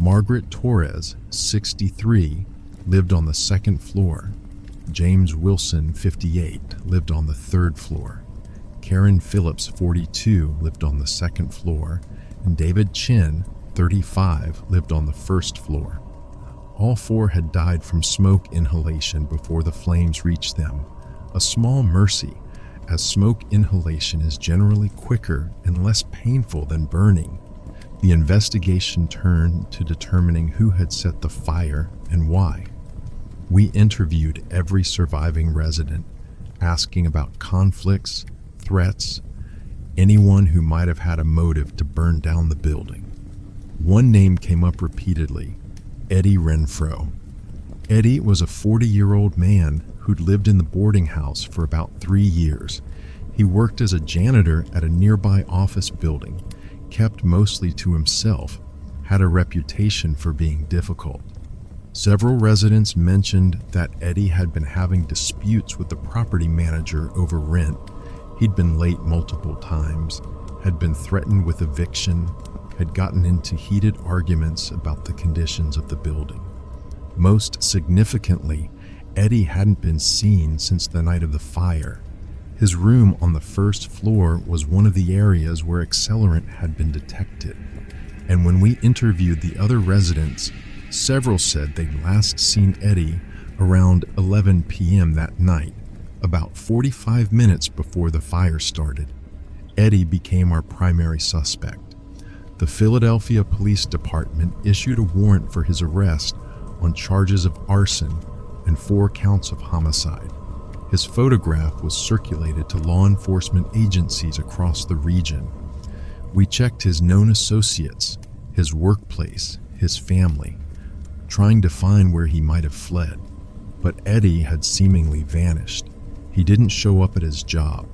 Margaret Torres, 63, lived on the second floor. James Wilson, 58, lived on the third floor. Karen Phillips, 42, lived on the second floor, and David Chin, 35, lived on the first floor. All 4 had died from smoke inhalation before the flames reached them. A small mercy, as smoke inhalation is generally quicker and less painful than burning. The investigation turned to determining who had set the fire and why. We interviewed every surviving resident, asking about conflicts, threats, anyone who might have had a motive to burn down the building. One name came up repeatedly: Eddie Renfro. Eddie was a 40-year-old man who'd lived in the boarding house for about 3 years. He worked as a janitor at a nearby office building, kept mostly to himself, had a reputation for being difficult. Several residents mentioned that Eddie had been having disputes with the property manager over rent. He'd been late multiple times, had been threatened with eviction, had gotten into heated arguments about the conditions of the building. Most significantly, Eddie hadn't been seen since the night of the fire. His room on the first floor was one of the areas where accelerant had been detected, and when we interviewed the other residents, several said they'd last seen Eddie around 11 p.m. that night, about 45 minutes before the fire started. Eddie became our primary suspect. The Philadelphia Police Department issued a warrant for his arrest on charges of arson and 4 counts of homicide. His photograph was circulated to law enforcement agencies across the region. We checked his known associates, his workplace, his family, trying to find where he might have fled. But Eddie had seemingly vanished. He didn't show up at his job.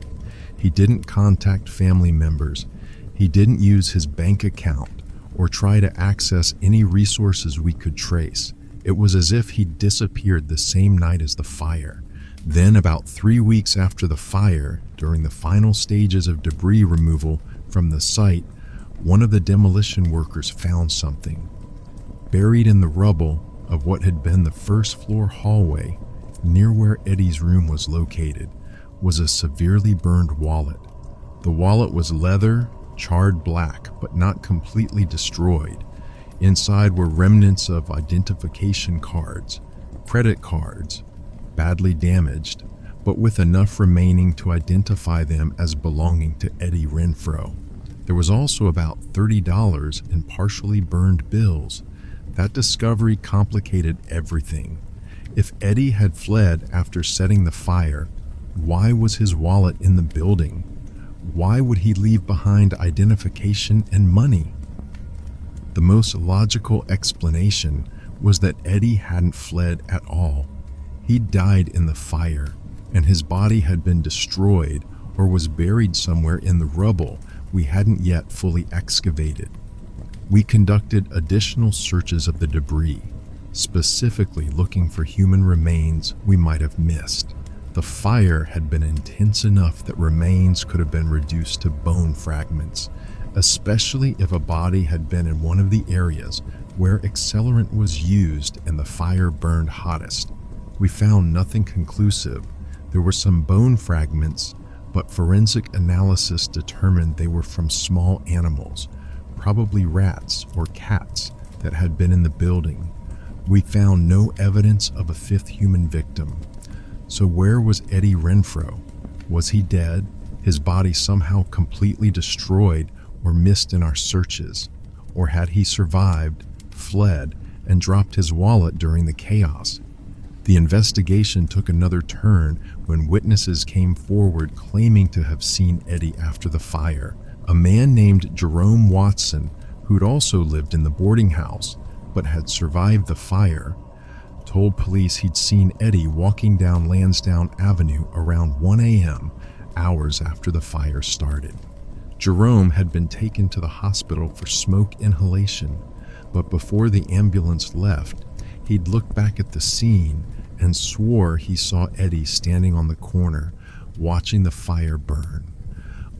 He didn't contact family members. He didn't use his bank account or try to access any resources we could trace. It was as if he disappeared the same night as the fire. Then, about 3 weeks after the fire, during the final stages of debris removal from the site, one of the demolition workers found something. Buried in the rubble of what had been the first floor hallway, near where Eddie's room was located, was a severely burned wallet. The wallet was leather, charred black, but not completely destroyed. Inside were remnants of identification cards, credit cards, badly damaged, but with enough remaining to identify them as belonging to Eddie Renfro. There was also about $30 in partially burned bills. That discovery complicated everything. If Eddie had fled after setting the fire, why was his wallet in the building? Why would he leave behind identification and money? The most logical explanation was that Eddie hadn't fled at all. He died in the fire, and his body had been destroyed or was buried somewhere in the rubble we hadn't yet fully excavated. We conducted additional searches of the debris, specifically looking for human remains we might have missed. The fire had been intense enough that remains could have been reduced to bone fragments, especially if a body had been in one of the areas where accelerant was used and the fire burned hottest. We found nothing conclusive. There were some bone fragments, but forensic analysis determined they were from small animals, probably rats or cats that had been in the building. We found no evidence of a fifth human victim. So where was Eddie Renfro? Was he dead, his body somehow completely destroyed or missed in our searches? Or had he survived, fled, and dropped his wallet during the chaos? The investigation took another turn when witnesses came forward claiming to have seen Eddie after the fire. A man named Jerome Watson, who'd also lived in the boarding house but had survived the fire, told police he'd seen Eddie walking down Lansdowne Avenue around 1 a.m., hours after the fire started. Jerome had been taken to the hospital for smoke inhalation, but before the ambulance left, he'd looked back at the scene and swore he saw Eddie standing on the corner, watching the fire burn.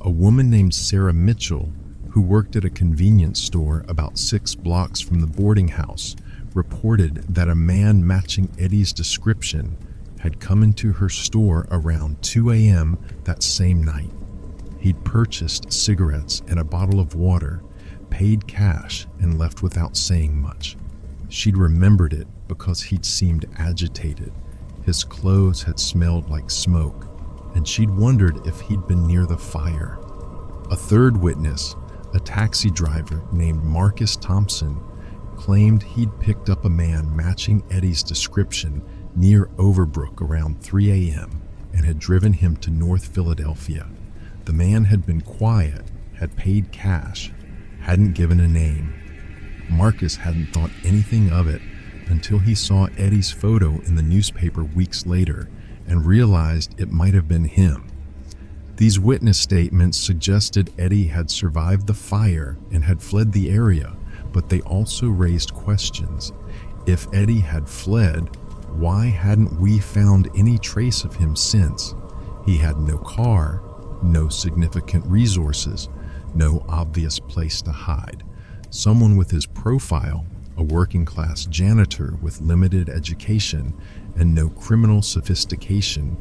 A woman named Sarah Mitchell, who worked at a convenience store about 6 blocks from the boarding house, reported that a man matching Eddie's description had come into her store around 2 a.m. that same night. He'd purchased cigarettes and a bottle of water, paid cash, and left without saying much. She'd remembered it because he'd seemed agitated. His clothes had smelled like smoke, and she'd wondered if he'd been near the fire. A third witness, a taxi driver named Marcus Thompson, claimed he'd picked up a man matching Eddie's description near Overbrook around 3 a.m. and had driven him to North Philadelphia. The man had been quiet, had paid cash, hadn't given a name. Marcus hadn't thought anything of it until he saw Eddie's photo in the newspaper weeks later and realized it might have been him. These witness statements suggested Eddie had survived the fire and had fled the area, but they also raised questions. If Eddie had fled, why hadn't we found any trace of him since? He had no car, no significant resources, no obvious place to hide. Someone with his profile, a working-class janitor with limited education and no criminal sophistication,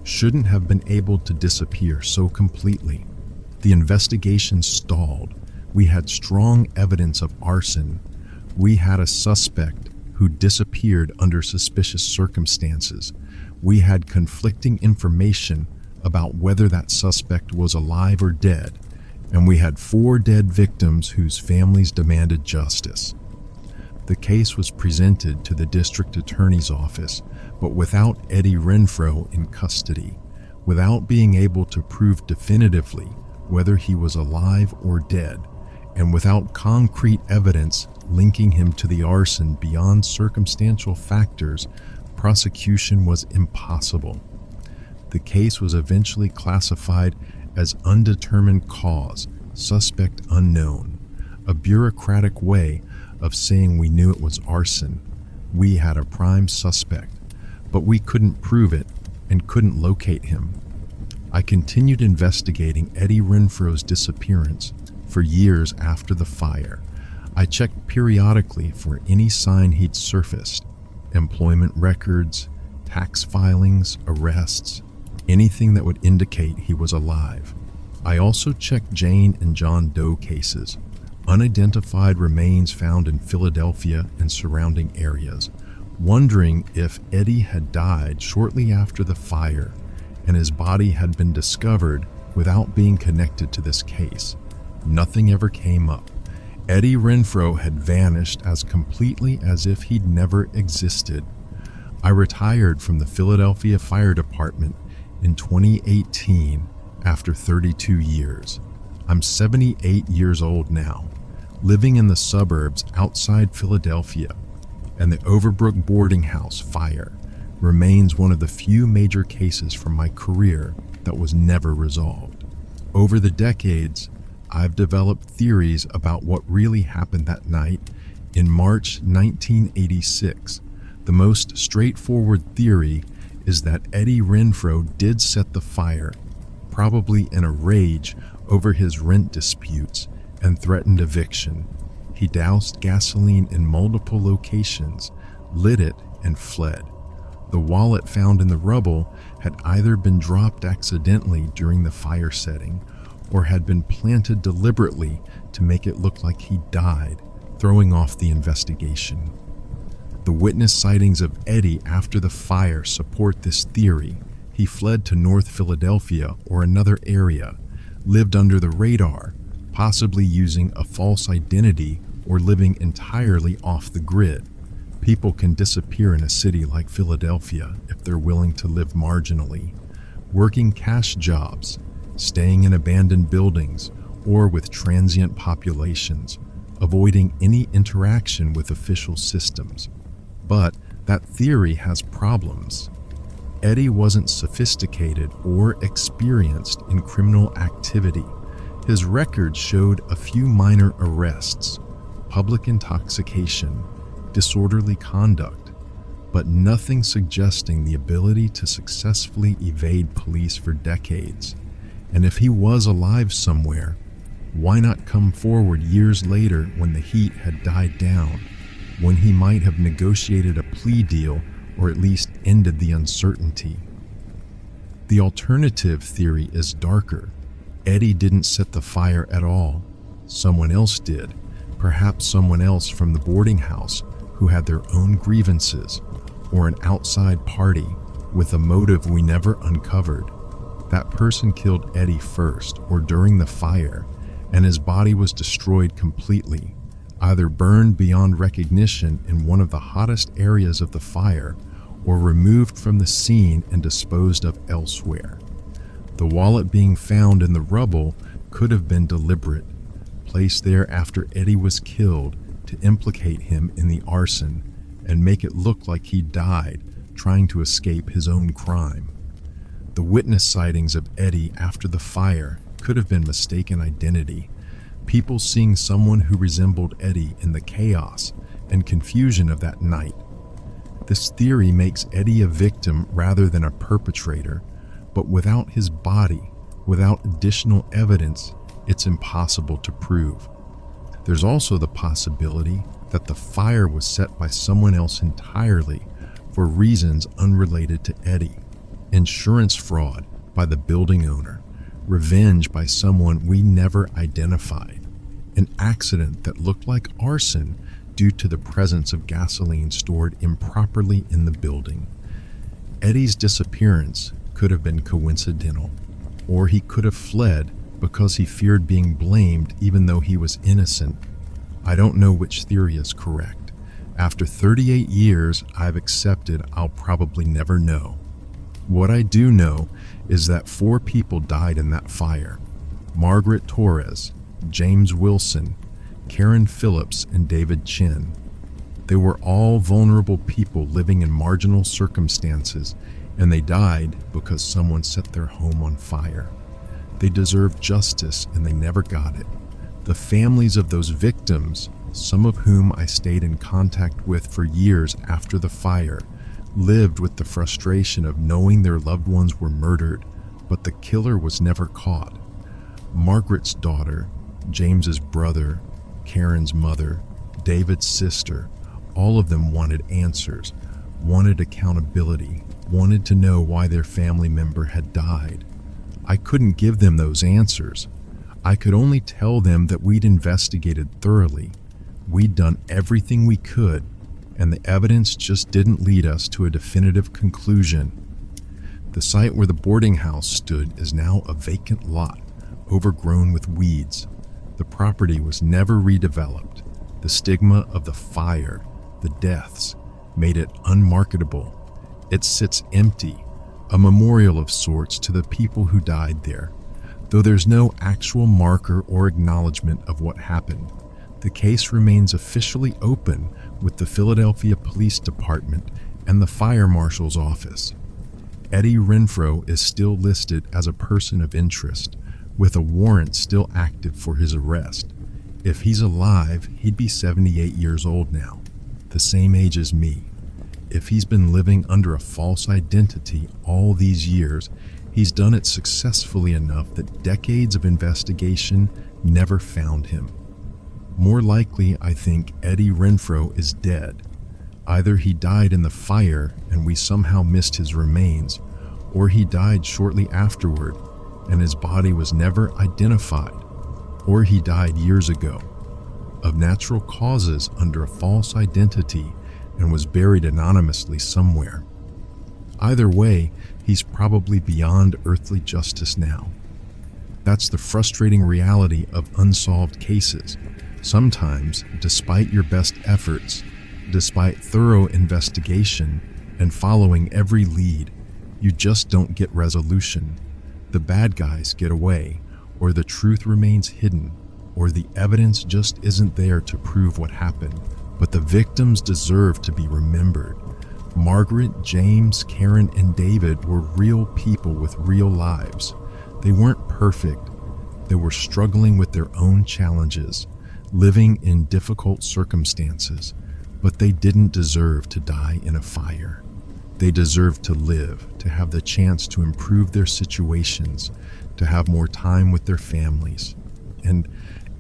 shouldn't have been able to disappear so completely. The investigation stalled. We had strong evidence of arson. We had a suspect who disappeared under suspicious circumstances. We had conflicting information about whether that suspect was alive or dead, and we had 4 dead victims whose families demanded justice. The case was presented to the district attorney's office, but without Eddie Renfro in custody, without being able to prove definitively whether he was alive or dead, and without concrete evidence linking him to the arson beyond circumstantial factors, prosecution was impossible. The case was eventually classified as undetermined cause, suspect unknown, a bureaucratic way of saying we knew it was arson. We had a prime suspect, but we couldn't prove it and couldn't locate him. I continued investigating Eddie Renfro's disappearance for years after the fire. I checked periodically for any sign he'd surfaced: employment records, tax filings, arrests, anything that would indicate he was alive. I also checked Jane and John Doe cases, unidentified remains found in Philadelphia and surrounding areas, wondering if Eddie had died shortly after the fire and his body had been discovered without being connected to this case. Nothing ever came up. Eddie Renfro had vanished as completely as if he'd never existed. I retired from the Philadelphia Fire Department in 2018 after 32 years. I'm 78 years old now, living in the suburbs outside Philadelphia, and the Overbrook boarding house fire remains one of the few major cases from my career that was never resolved. Over the decades, I've developed theories about what really happened that night in March 1986. The most straightforward theory is that Eddie Renfro did set the fire, probably in a rage over his rent disputes and threatened eviction. He doused gasoline in multiple locations, lit it, and fled. The wallet found in the rubble had either been dropped accidentally during the fire setting or had been planted deliberately to make it look like he died, throwing off the investigation. The witness sightings of Eddie after the fire support this theory. He fled to North Philadelphia or another area, lived under the radar, possibly using a false identity or living entirely off the grid. People can disappear in a city like Philadelphia if they're willing to live marginally, working cash jobs, staying in abandoned buildings, or with transient populations, avoiding any interaction with official systems. But that theory has problems. Eddie wasn't sophisticated or experienced in criminal activity. His record showed a few minor arrests, public intoxication, disorderly conduct, but nothing suggesting the ability to successfully evade police for decades. And if he was alive somewhere, why not come forward years later when the heat had died down, when he might have negotiated a plea deal or at least ended the uncertainty? The alternative theory is darker. Eddie didn't set the fire at all. Someone else did, perhaps someone else from the boarding house who had their own grievances, or an outside party with a motive we never uncovered. That person killed Eddie first or during the fire, and his body was destroyed completely, either burned beyond recognition in one of the hottest areas of the fire or removed from the scene and disposed of elsewhere. The wallet being found in the rubble could have been deliberate, placed there after Eddie was killed to implicate him in the arson and make it look like he died trying to escape his own crime. The witness sightings of Eddie after the fire could have been mistaken identity, people seeing someone who resembled Eddie in the chaos and confusion of that night. This theory makes Eddie a victim rather than a perpetrator, but without his body, without additional evidence, it's impossible to prove. There's also the possibility that the fire was set by someone else entirely for reasons unrelated to Eddie. Insurance fraud by the building owner, revenge by someone we never identified, an accident that looked like arson due to the presence of gasoline stored improperly in the building. Eddie's disappearance could have been coincidental, or he could have fled because he feared being blamed even though he was innocent. I don't know which theory is correct. After 38 years, I've accepted I'll probably never know. What I do know is that 4 people died in that fire: Margaret Torres, James Wilson, Karen Phillips, and David Chin. They were all vulnerable people living in marginal circumstances, and they died because someone set their home on fire. They deserved justice, and they never got it. The families of those victims, some of whom I stayed in contact with for years after the fire, lived with the frustration of knowing their loved ones were murdered, but the killer was never caught. Margaret's daughter, James's brother, Karen's mother, David's sister, all of them wanted answers, wanted accountability, wanted to know why their family member had died. I couldn't give them those answers. I could only tell them that we'd investigated thoroughly. We'd done everything we could, and the evidence just didn't lead us to a definitive conclusion. The site where the boarding house stood is now a vacant lot, overgrown with weeds. The property was never redeveloped. The stigma of the fire, the deaths, made it unmarketable. It sits empty, a memorial of sorts to the people who died there. Though there's no actual marker or acknowledgement of what happened, the case remains officially open with the Philadelphia Police Department and the Fire Marshal's office. Eddie Renfro is still listed as a person of interest, with a warrant still active for his arrest. If he's alive, he'd be 78 years old now, the same age as me. If he's been living under a false identity all these years, he's done it successfully enough that decades of investigation never found him. More likely, I think Eddie Renfro is dead. Either he died in the fire and we somehow missed his remains, or he died shortly afterward and his body was never identified, or he died years ago of natural causes under a false identity and was buried anonymously somewhere. Either way, he's probably beyond earthly justice now. That's the frustrating reality of unsolved cases. Sometimes, despite your best efforts, despite thorough investigation and following every lead, you just don't get resolution. The bad guys get away, or the truth remains hidden, or the evidence just isn't there to prove what happened. But the victims deserve to be remembered. Margaret, James, Karen, and David were real people with real lives. They weren't perfect. They were struggling with their own challenges, living in difficult circumstances, but they didn't deserve to die in a fire. They deserved to live, to have the chance to improve their situations, to have more time with their families. And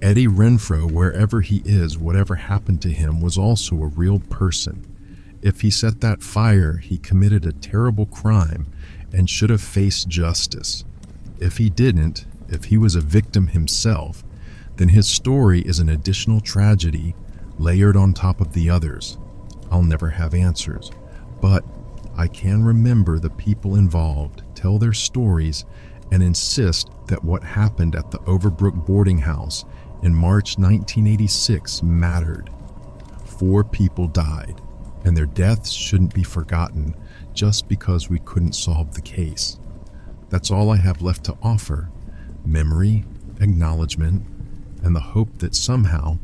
Eddie Renfro, wherever he is, whatever happened to him, was also a real person. If he set that fire, he committed a terrible crime and should have faced justice. If he didn't, if he was a victim himself, then his story is an additional tragedy layered on top of the others. I'll never have answers, but I can remember the people involved tell their stories and insist that what happened at the Overbrook boarding house in March 1986 mattered. 4 people died, and their deaths shouldn't be forgotten just because we couldn't solve the case. That's all I have left to offer: memory, acknowledgement, and the hope that somehow,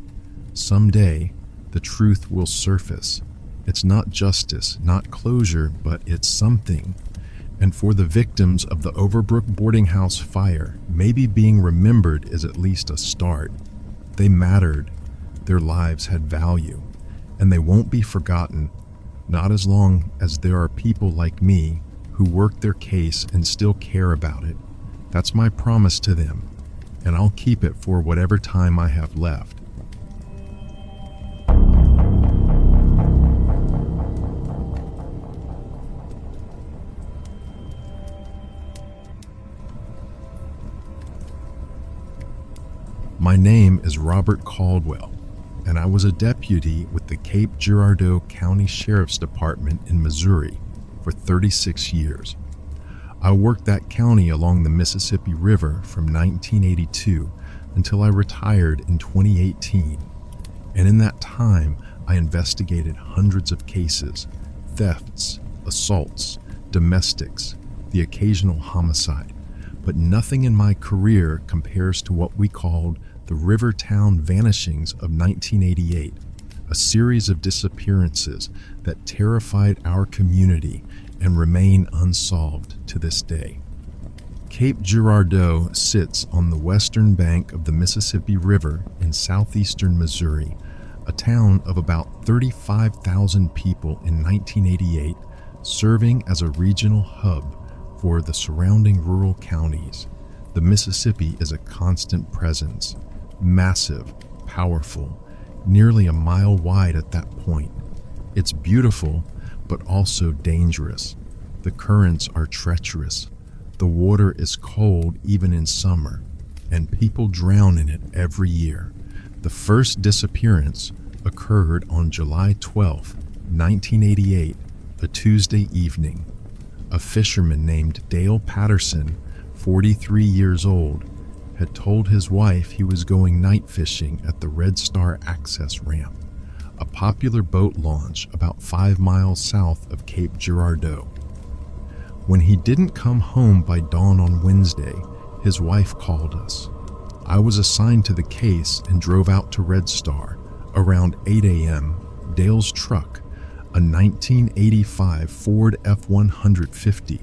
someday, the truth will surface. It's not justice, not closure, but it's something. And for the victims of the Overbrook boarding house fire, maybe being remembered is at least a start. They mattered, their lives had value, and they won't be forgotten, not as long as there are people like me who work their case and still care about it. That's my promise to them, and I'll keep it for whatever time I have left. My name is Robert Caldwell, and I was a deputy with the Cape Girardeau County Sheriff's Department in Missouri for 36 years. I worked that county along the Mississippi River from 1982 until I retired in 2018. And in that time, I investigated hundreds of cases: thefts, assaults, domestics, the occasional homicide. But nothing in my career compares to what we called the Rivertown Vanishings of 1988, a series of disappearances that terrified our community and remain unsolved to this day. Cape Girardeau sits on the western bank of the Mississippi River in southeastern Missouri, a town of about 35,000 people in 1988, serving as a regional hub for the surrounding rural counties. The Mississippi is a constant presence, massive, powerful, nearly a mile wide at that point. It's beautiful, but also dangerous. The currents are treacherous. The water is cold even in summer, and people drown in it every year. The first disappearance occurred on July 12, 1988, a Tuesday evening. A fisherman named Dale Patterson, 43 years old, had told his wife he was going night fishing at the Red Star Access Ramp, a popular boat launch about 5 miles south of Cape Girardeau. When he didn't come home by dawn on Wednesday, his wife called us. I was assigned to the case and drove out to Red Star. Around 8 a.m., Dale's truck, a 1985 Ford F-150,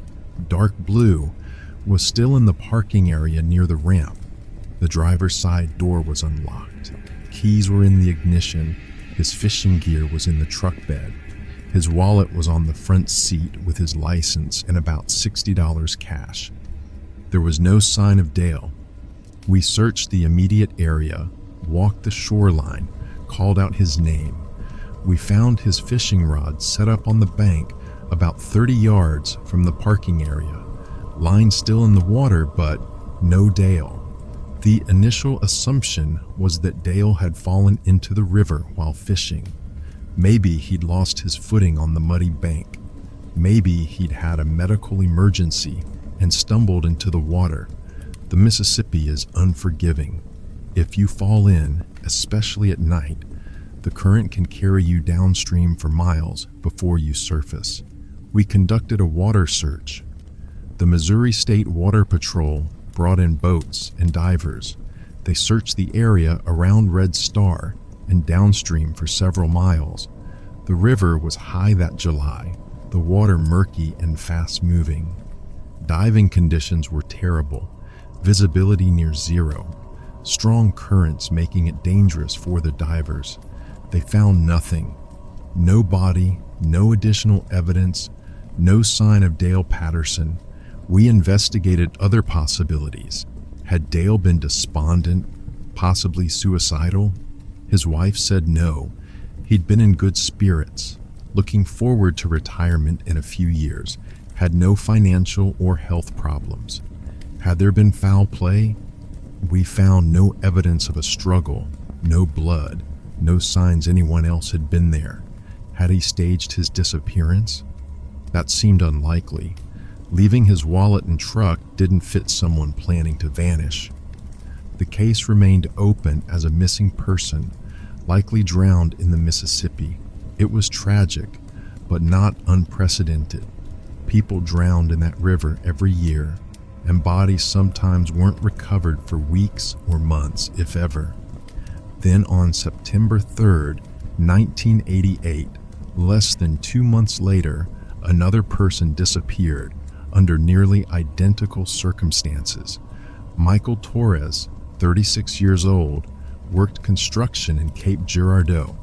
dark blue, was still in the parking area near the ramp. The driver's side door was unlocked. Keys were in the ignition. His fishing gear was in the truck bed. His wallet was on the front seat with his license and about $60 cash. There was no sign of Dale. We searched the immediate area, walked the shoreline, called out his name. We found his fishing rod set up on the bank about 30 yards from the parking area. Line still in the water, but no Dale. The initial assumption was that Dale had fallen into the river while fishing. Maybe he'd lost his footing on the muddy bank. Maybe he'd had a medical emergency and stumbled into the water. The Mississippi is unforgiving. If you fall in, especially at night, the current can carry you downstream for miles before you surface. We conducted a water search. The Missouri State Water Patrol brought in boats and divers. They searched the area around Red Star and downstream for several miles. The river was high that July, the water murky and fast-moving. Diving conditions were terrible, visibility near zero, strong currents making it dangerous for the divers. They found nothing. No body, no additional evidence, no sign of Dale Patterson. We investigated other possibilities. Had Dale been despondent, possibly suicidal? His wife said no. He'd been in good spirits, looking forward to retirement in a few years, had no financial or health problems. Had there been foul play? We found no evidence of a struggle, no blood, no signs anyone else had been there. Had he staged his disappearance? That seemed unlikely. Leaving his wallet and truck didn't fit someone planning to vanish. The case remained open as a missing person, likely drowned in the Mississippi. It was tragic, but not unprecedented. People drowned in that river every year, and bodies sometimes weren't recovered for weeks or months, if ever. Then on September 3rd, 1988, less than 2 months later, another person disappeared under nearly identical circumstances. Michael Torres, 36 years old, worked construction in Cape Girardeau.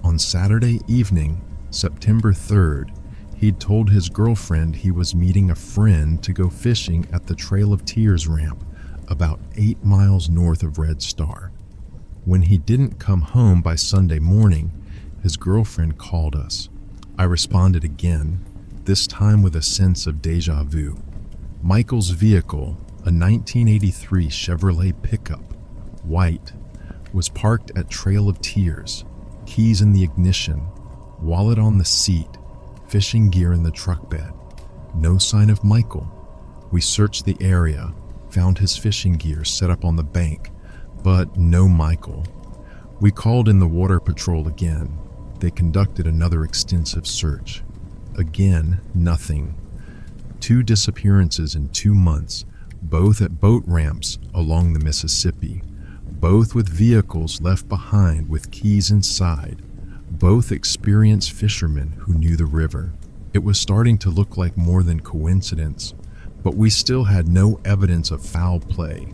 On Saturday evening, September 3rd, he'd told his girlfriend he was meeting a friend to go fishing at the Trail of Tears ramp about 8 miles north of Red Star. When he didn't come home by Sunday morning, his girlfriend called us. I responded again, this time with a sense of déjà vu. Michael's vehicle, a 1983 Chevrolet pickup, white, was parked at Trail of Tears, keys in the ignition, wallet on the seat, fishing gear in the truck bed. No sign of Michael. We searched the area, found his fishing gear set up on the bank, but no Michael. We called in the Water Patrol again. They conducted another extensive search. Again, nothing. 2 disappearances in 2 months, both at boat ramps along the Mississippi, both with vehicles left behind with keys inside, both experienced fishermen who knew the river. It was starting to look like more than coincidence, but we still had no evidence of foul play.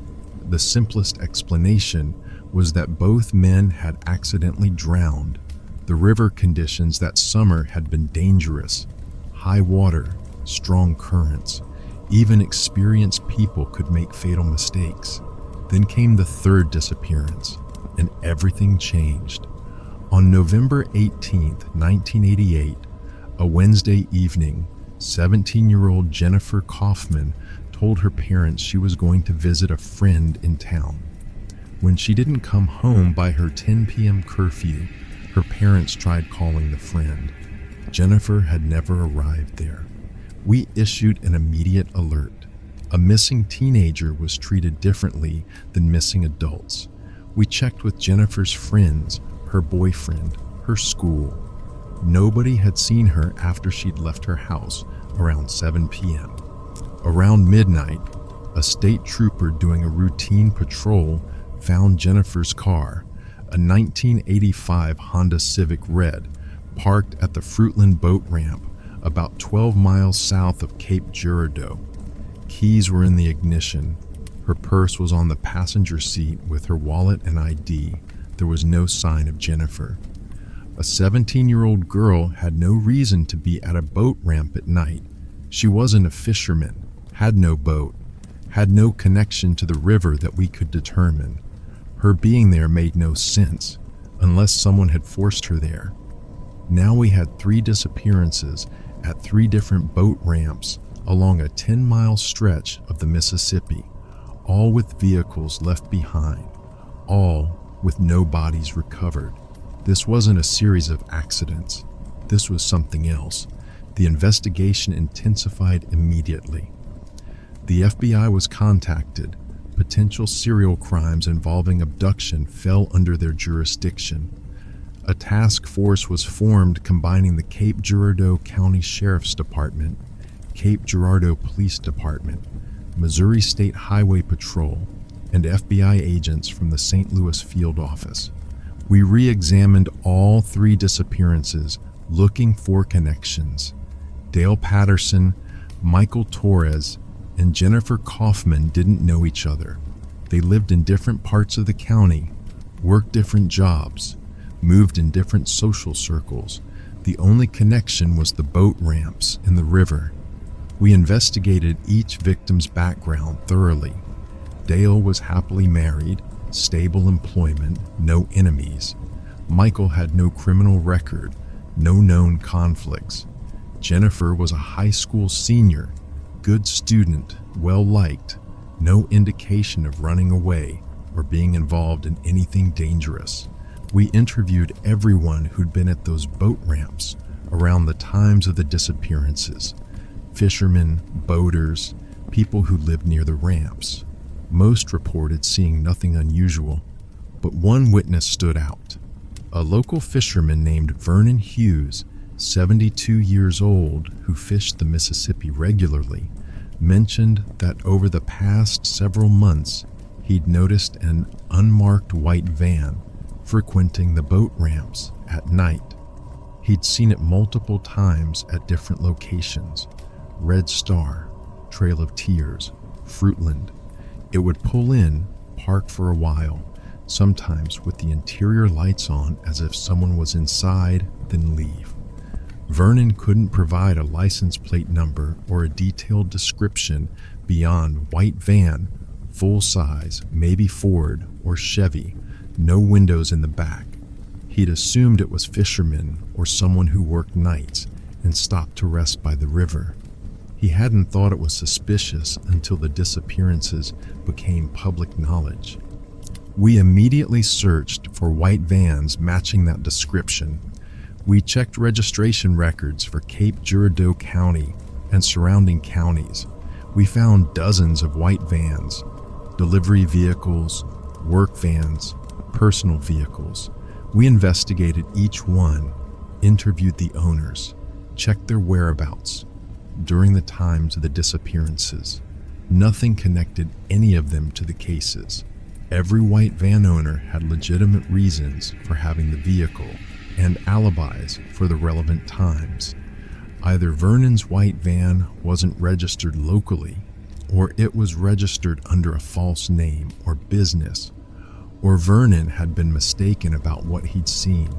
The simplest explanation was that both men had accidentally drowned. The river conditions that summer had been dangerous. High water, strong currents. Even experienced people could make fatal mistakes. Then came the 3rd disappearance, and everything changed. On November 18th, 1988, a Wednesday evening, 17-year-old Jennifer Kaufman told her parents she was going to visit a friend in town. When she didn't come home by her 10 p.m. curfew, her parents tried calling the friend. Jennifer had never arrived there. We issued an immediate alert. A missing teenager was treated differently than missing adults. We checked with Jennifer's friends, her boyfriend, her school. Nobody had seen her after she'd left her house around 7 p.m. Around midnight, a state trooper doing a routine patrol found Jennifer's car, a 1985 Honda Civic Red, parked at the Fruitland boat ramp about 12 miles south of Cape Girardeau. Keys were in the ignition. Her purse was on the passenger seat with her wallet and ID. There was no sign of Jennifer. A 17-year-old girl had no reason to be at a boat ramp at night. She wasn't a fisherman, had no boat, had no connection to the river that we could determine. Her being there made no sense, unless someone had forced her there. Now we had 3 disappearances at 3 different boat ramps along a 10-mile stretch of the Mississippi, all with vehicles left behind, all with no bodies recovered. This wasn't a series of accidents. This was something else. The investigation intensified immediately. The FBI was contacted. Potential serial crimes involving abduction fell under their jurisdiction. A task force was formed combining the Cape Girardeau County Sheriff's Department, Cape Girardeau Police Department, Missouri State Highway Patrol, and FBI agents from the St. Louis Field Office. We re-examined all 3 disappearances, looking for connections. Dale Patterson, Michael Torres, and Jennifer Kaufman didn't know each other. They lived in different parts of the county, worked different jobs, moved in different social circles. The only connection was the boat ramps in the river. We investigated each victim's background thoroughly. Dale was happily married, stable employment, no enemies. Michael had no criminal record, no known conflicts. Jennifer was a high school senior, good student, well-liked, no indication of running away or being involved in anything dangerous. We interviewed everyone who'd been at those boat ramps around the times of the disappearances. Fishermen, boaters, people who lived near the ramps. Most reported seeing nothing unusual, but one witness stood out. A local fisherman named Vernon Hughes, 72 years old, who fished the Mississippi regularly, mentioned that over the past several months, he'd noticed an unmarked white van frequenting the boat ramps at night. He'd seen it multiple times at different locations: Red Star, Trail of Tears, Fruitland. It would pull in, park for a while, sometimes with the interior lights on as if someone was inside, then leave. Vernon couldn't provide a license plate number or a detailed description beyond white van, full size, maybe Ford or Chevy, no windows in the back. He'd assumed it was fishermen or someone who worked nights and stopped to rest by the river. He hadn't thought it was suspicious until the disappearances became public knowledge. We immediately searched for white vans matching that description. We checked registration records for Cape Girardeau County and surrounding counties. We found dozens of white vans, delivery vehicles, work vans, personal vehicles. We investigated each one, interviewed the owners, checked their whereabouts during the times of the disappearances. Nothing connected any of them to the cases. Every white van owner had legitimate reasons for having the vehicle and alibis for the relevant times. Either Vernon's white van wasn't registered locally, or it was registered under a false name or business, or Vernon had been mistaken about what he'd seen.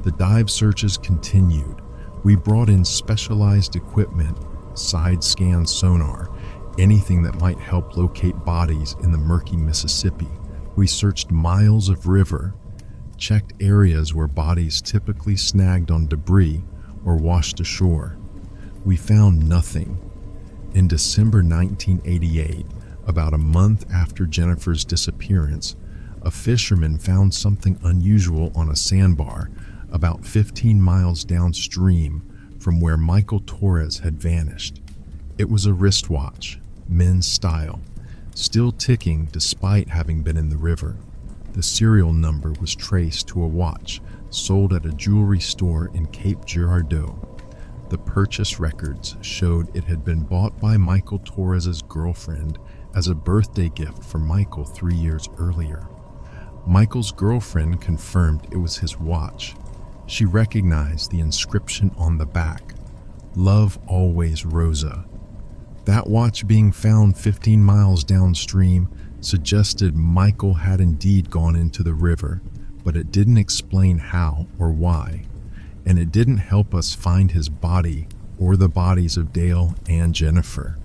The dive searches continued. We brought in specialized equipment, side scan sonar, anything that might help locate bodies in the murky Mississippi. We searched miles of river, checked areas where bodies typically snagged on debris or washed ashore. We found nothing. In December 1988, about a month after Jennifer's disappearance, a fisherman found something unusual on a sandbar about 15 miles downstream from where Michael Torres had vanished. It was a wristwatch, men's style, still ticking despite having been in the river. The serial number was traced to a watch sold at a jewelry store in Cape Girardeau. The purchase records showed it had been bought by Michael Torres's girlfriend as a birthday gift for Michael 3 years earlier. Michael's girlfriend confirmed it was his watch. She recognized the inscription on the back, "Love always, Rosa." That watch being found 15 miles downstream suggested Michael had indeed gone into the river, but it didn't explain how or why, and it didn't help us find his body or the bodies of Dale and Jennifer.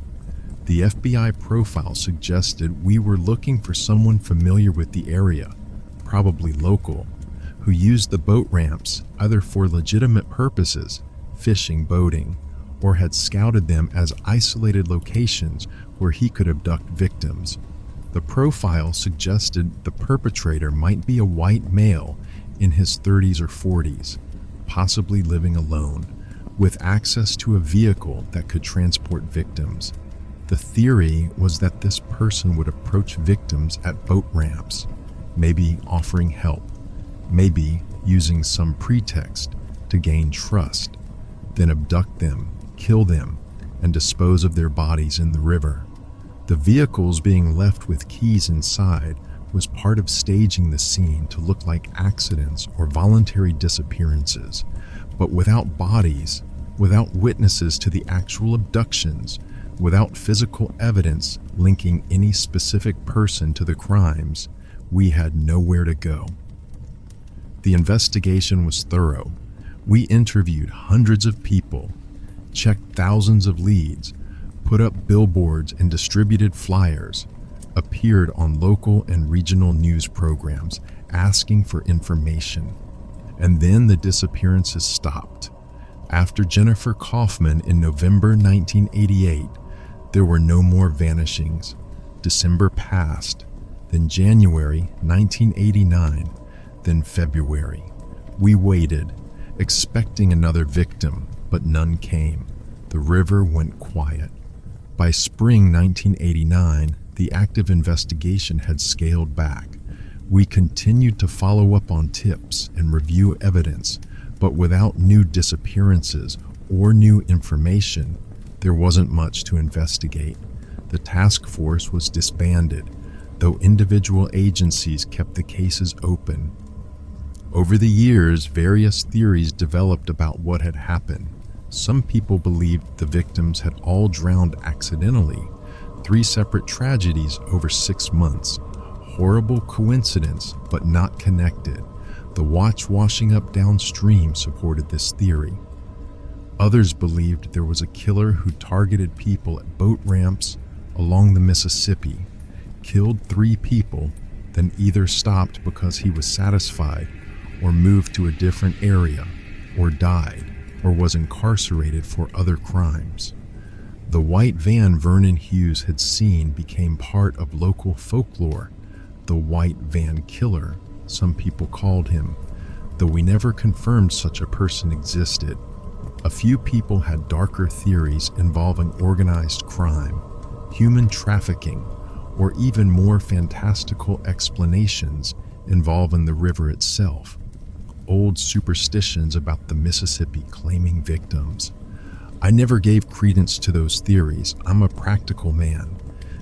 The FBI profile suggested we were looking for someone familiar with the area, probably local, who used the boat ramps either for legitimate purposes, fishing, boating, or had scouted them as isolated locations where he could abduct victims. The profile suggested the perpetrator might be a white male in his 30s or 40s, possibly living alone, with access to a vehicle that could transport victims. The theory was that this person would approach victims at boat ramps, maybe offering help, maybe using some pretext to gain trust, then abduct them, kill them, and dispose of their bodies in the river. The vehicles being left with keys inside was part of staging the scene to look like accidents or voluntary disappearances, but without bodies, without witnesses to the actual abductions, without physical evidence linking any specific person to the crimes, we had nowhere to go. The investigation was thorough. We interviewed hundreds of people, checked thousands of leads, put up billboards and distributed flyers, appeared on local and regional news programs asking for information. And then the disappearances stopped. After Jennifer Kaufman in November 1988, there were no more vanishings. December passed, then January 1989, then February. We waited, expecting another victim, but none came. The river went quiet. By spring 1989, the active investigation had scaled back. We continued to follow up on tips and review evidence, but without new disappearances or new information, there wasn't much to investigate. The task force was disbanded, though individual agencies kept the cases open. Over the years, various theories developed about what had happened. Some people believed the victims had all drowned accidentally, 3 separate tragedies over 6 months. Horrible coincidence, but not connected. The watch washing up downstream supported this theory. Others believed there was a killer who targeted people at boat ramps along the Mississippi, killed 3 people, then either stopped because he was satisfied, or moved to a different area, or died, or was incarcerated for other crimes. The white van Vernon Hughes had seen became part of local folklore. The white van killer, some people called him, though we never confirmed such a person existed. A few people had darker theories involving organized crime, human trafficking, or even more fantastical explanations involving the river itself. Old superstitions about the Mississippi claiming victims. I never gave credence to those theories. I'm a practical man.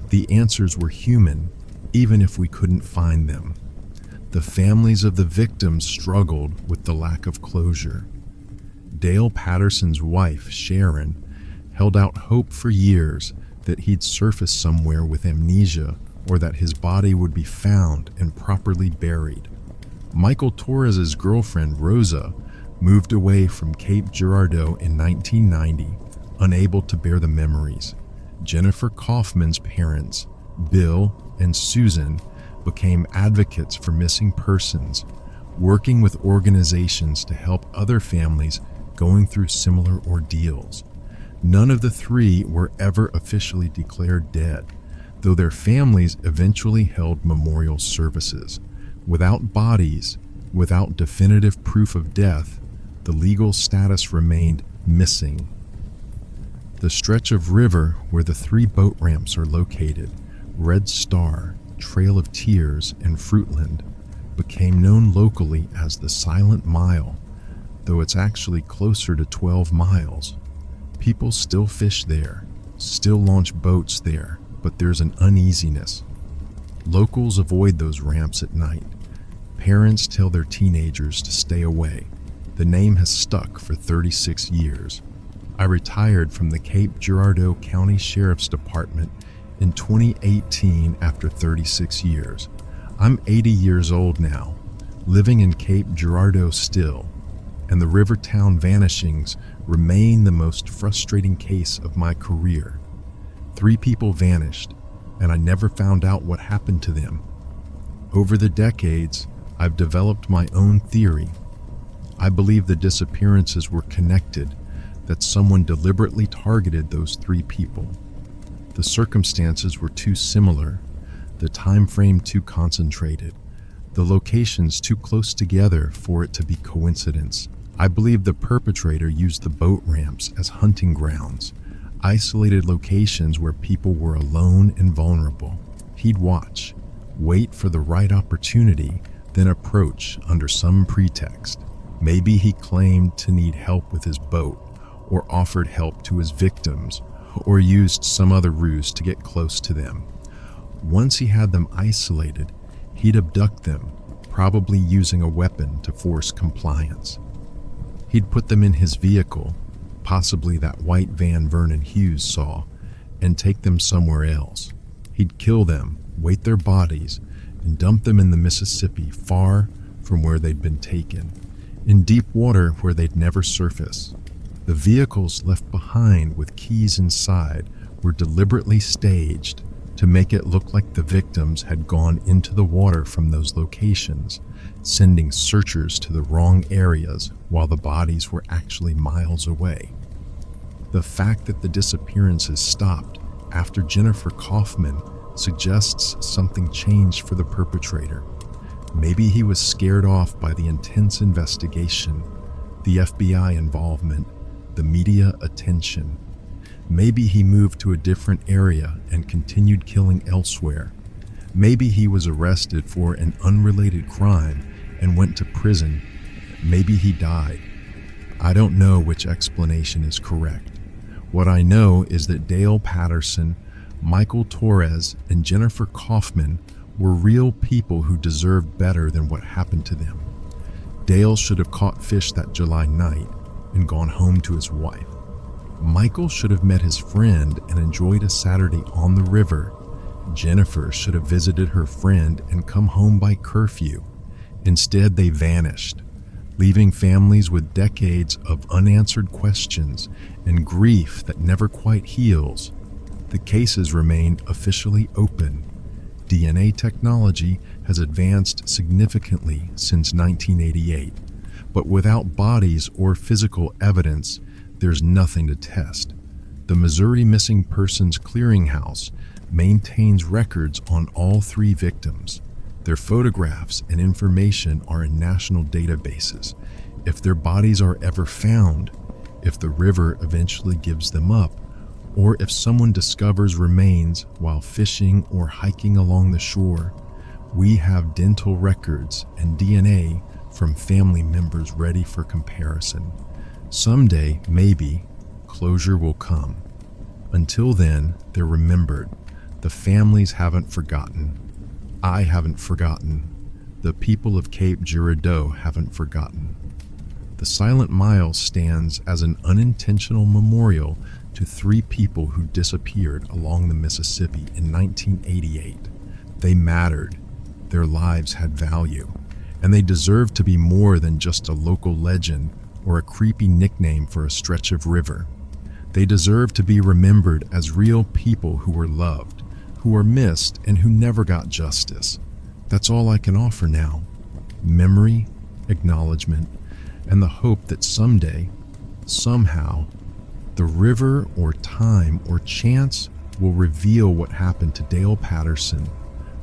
The answers were human, even if we couldn't find them. The families of the victims struggled with the lack of closure. Dale Patterson's wife, Sharon, held out hope for years that he'd surface somewhere with amnesia or that his body would be found and properly buried. Michael Torres's girlfriend, Rosa, moved away from Cape Girardeau in 1990, unable to bear the memories. Jennifer Kaufman's parents, Bill and Susan, became advocates for missing persons, working with organizations to help other families going through similar ordeals. None of the 3 were ever officially declared dead, though their families eventually held memorial services. Without bodies, without definitive proof of death, the legal status remained missing. The stretch of river where the 3 boat ramps are located, Red Star, Trail of Tears, and Fruitland, became known locally as the Silent Mile, though it's actually closer to 12 miles. People still fish there, still launch boats there, but there's an uneasiness. Locals avoid those ramps at night. Parents tell their teenagers to stay away. The name has stuck for 36 years. I retired from the Cape Girardeau County Sheriff's Department in 2018 after 36 years. I'm 80 years old now, living in Cape Girardeau still, and the Rivertown vanishings remain the most frustrating case of my career. 3 people vanished, and I never found out what happened to them. Over the decades, I've developed my own theory. I believe the disappearances were connected, that someone deliberately targeted those 3 people. The circumstances were too similar, the time frame too concentrated, the locations too close together for it to be coincidence. I believe the perpetrator used the boat ramps as hunting grounds, isolated locations where people were alone and vulnerable. He'd watch, wait for the right opportunity, then approach under some pretext. Maybe he claimed to need help with his boat, or offered help to his victims, or used some other ruse to get close to them. Once he had them isolated, he'd abduct them, probably using a weapon to force compliance. He'd put them in his vehicle, possibly that white van Vernon Hughes saw, and take them somewhere else. He'd kill them, weight their bodies, and dump them in the Mississippi far from where they'd been taken, in deep water where they'd never surface. The vehicles left behind with keys inside were deliberately staged to make it look like the victims had gone into the water from those locations, sending searchers to the wrong areas while the bodies were actually miles away. The fact that the disappearances stopped after Jennifer Kaufman suggests something changed for the perpetrator. Maybe he was scared off by the intense investigation, the FBI involvement, the media attention. Maybe he moved to a different area and continued killing elsewhere. Maybe he was arrested for an unrelated crime and went to prison. Maybe he died. I don't know which explanation is correct. What I know is that Dale Patterson, Michael Torres, and Jennifer Kaufman were real people who deserved better than what happened to them. Dale should have caught fish that July night and gone home to his wife. Michael should have met his friend and enjoyed a Saturday on the river. Jennifer should have visited her friend and come home by curfew. Instead, they vanished, leaving families with decades of unanswered questions and grief that never quite heals. The cases remain officially open. DNA technology has advanced significantly since 1988, but without bodies or physical evidence, there's nothing to test. The Missouri Missing Persons Clearinghouse maintains records on all 3 victims. Their photographs and information are in national databases. If their bodies are ever found, if the river eventually gives them up, or if someone discovers remains while fishing or hiking along the shore, we have dental records and DNA from family members ready for comparison. Someday, maybe, closure will come. Until then, they're remembered. The families haven't forgotten. I haven't forgotten. The people of Cape Girardeau haven't forgotten. The Silent Mile stands as an unintentional memorial to 3 people who disappeared along the Mississippi in 1988. They mattered. Their lives had value, and they deserve to be more than just a local legend or a creepy nickname for a stretch of river. They deserve to be remembered as real people who were loved, who were missed, and who never got justice. That's all I can offer now. Memory, acknowledgement, and the hope that someday, somehow, the river or time or chance will reveal what happened to Dale Patterson,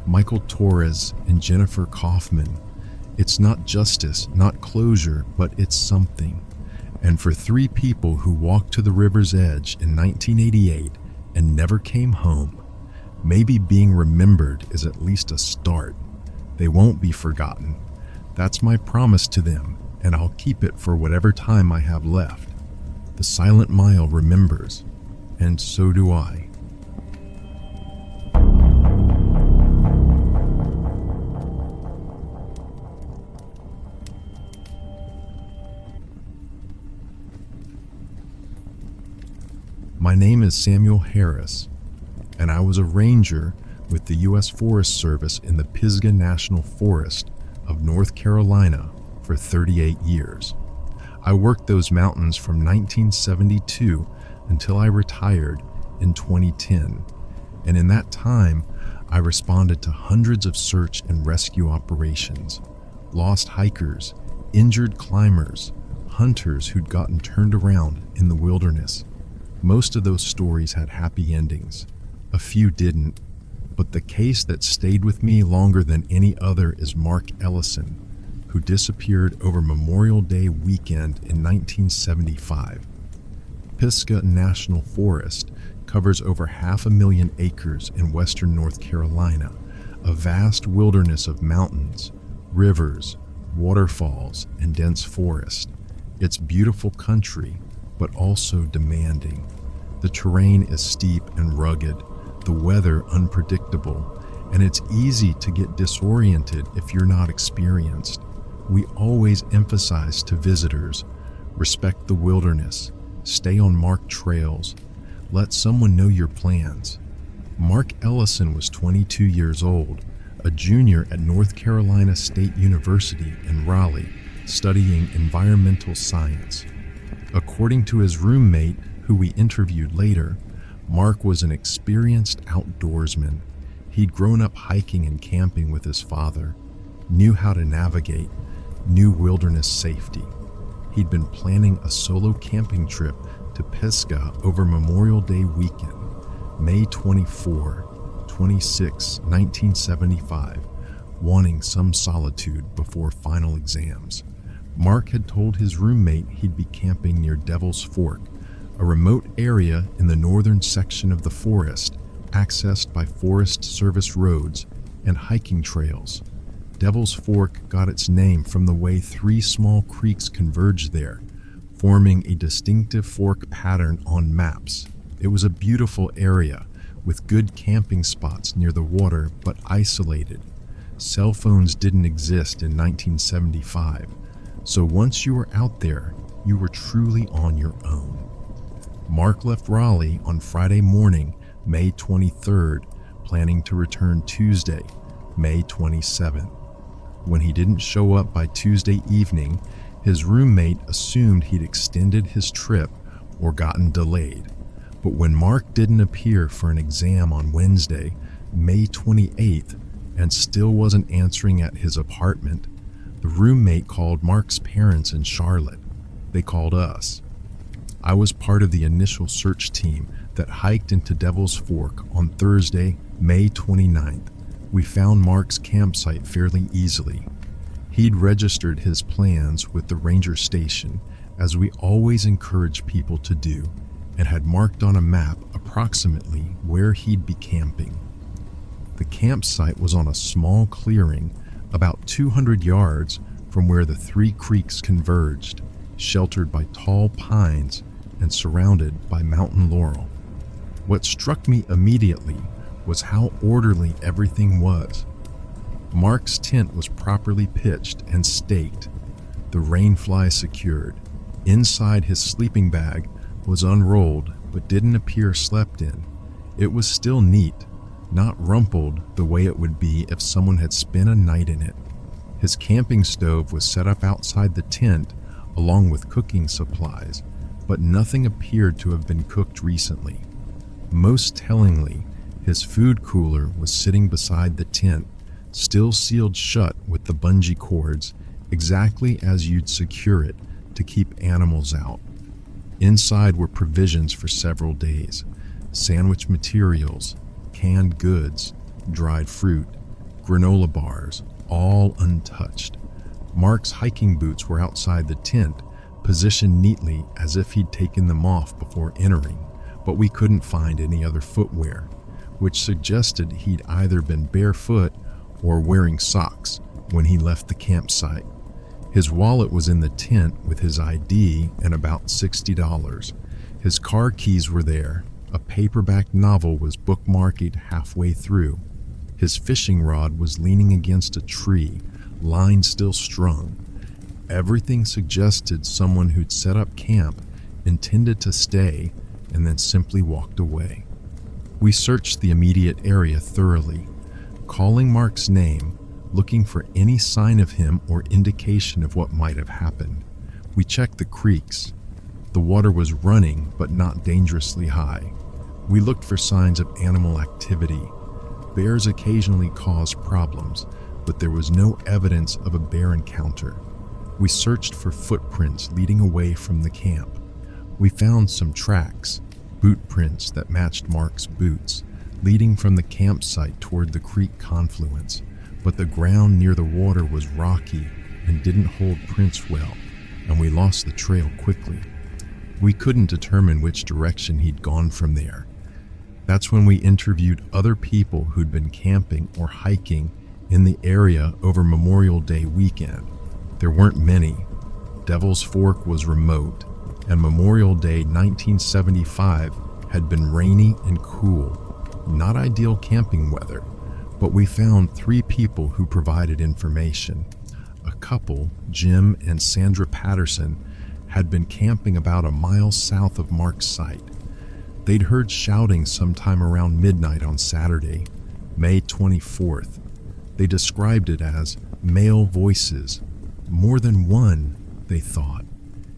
Michael Torres, and Jennifer Kaufman. It's not justice, not closure, but it's something. And for 3 people who walked to the river's edge in 1988 and never came home, maybe being remembered is at least a start. They won't be forgotten. That's my promise to them, and I'll keep it for whatever time I have left. The Silent Mile remembers, and so do I. My name is Samuel Harris, and I was a ranger with the U.S. Forest Service in the Pisgah National Forest of North Carolina for 38 years. I worked those mountains from 1972 until I retired in 2010, and in that time, I responded to hundreds of search and rescue operations, lost hikers, injured climbers, hunters who'd gotten turned around in the wilderness. Most of those stories had happy endings. A few didn't, but the case that stayed with me longer than any other is Mark Ellison, who disappeared over Memorial Day weekend in 1975. Pisgah National Forest covers over 500,000 acres in western North Carolina, a vast wilderness of mountains, rivers, waterfalls, and dense forest. It's beautiful country, but also demanding. The terrain is steep and rugged, the weather unpredictable, and it's easy to get disoriented if you're not experienced. We always emphasize to visitors, respect the wilderness, stay on marked trails, let someone know your plans. Mark Ellison was 22 years old, a junior at North Carolina State University in Raleigh, studying environmental science. According to his roommate, who we interviewed later, Mark was an experienced outdoorsman. He'd grown up hiking and camping with his father, knew how to navigate, knew wilderness safety. He'd been planning a solo camping trip to Pisgah over Memorial Day weekend, May 24, 26, 1975, wanting some solitude before final exams. Mark had told his roommate he'd be camping near Devil's Fork, a remote area in the northern section of the forest, accessed by Forest Service roads and hiking trails. Devil's Fork got its name from the way 3 small creeks converge there, forming a distinctive fork pattern on maps. It was a beautiful area, with good camping spots near the water but isolated. Cell phones didn't exist in 1975, so once you were out there, you were truly on your own. Mark left Raleigh on Friday morning, May 23rd, planning to return Tuesday, May 27th. When he didn't show up by Tuesday evening, his roommate assumed he'd extended his trip or gotten delayed. But when Mark didn't appear for an exam on Wednesday, May 28th, and still wasn't answering at his apartment, the roommate called Mark's parents in Charlotte. They called us. I was part of the initial search team that hiked into Devil's Fork on Thursday, May 29th. We found Mark's campsite fairly easily. He'd registered his plans with the ranger station, as we always encourage people to do, and had marked on a map approximately where he'd be camping. The campsite was on a small clearing about 200 yards from where the 3 creeks converged, sheltered by tall pines and surrounded by mountain laurel. What struck me immediately was how orderly everything was. Mark's tent was properly pitched and staked, the rain fly secured. Inside, his sleeping bag was unrolled but didn't appear slept in. It was still neat, not rumpled the way it would be if someone had spent a night in it. His camping stove was set up outside the tent along with cooking supplies, but nothing appeared to have been cooked recently. Most tellingly, his food cooler was sitting beside the tent, still sealed shut with the bungee cords, exactly as you'd secure it to keep animals out. Inside were provisions for several days, sandwich materials, canned goods, dried fruit, granola bars, all untouched. Mark's hiking boots were outside the tent, positioned neatly as if he'd taken them off before entering, but we couldn't find any other footwear, which suggested he'd either been barefoot or wearing socks when he left the campsite. His wallet was in the tent with his ID and about $60. His car keys were there. A paperback novel was bookmarked halfway through. His fishing rod was leaning against a tree, line still strung. Everything suggested someone who'd set up camp, intended to stay, and then simply walked away. We searched the immediate area thoroughly, calling Mark's name, looking for any sign of him or indication of what might have happened. We checked the creeks. The water was running, but not dangerously high. We looked for signs of animal activity. Bears occasionally cause problems, but there was no evidence of a bear encounter. We searched for footprints leading away from the camp. We found some tracks, boot prints that matched Mark's boots, leading from the campsite toward the creek confluence, but the ground near the water was rocky and didn't hold prints well, and we lost the trail quickly. We couldn't determine which direction he'd gone from there. That's when we interviewed other people who'd been camping or hiking in the area over Memorial Day weekend. There weren't many. Devil's Fork was remote, and Memorial Day 1975 had been rainy and cool. Not ideal camping weather, but we found 3 people who provided information. A couple, Jim and Sandra Patterson, had been camping about a mile south of Mark's site. They'd heard shouting sometime around midnight on Saturday, May 24th. They described it as male voices, more than one, they thought,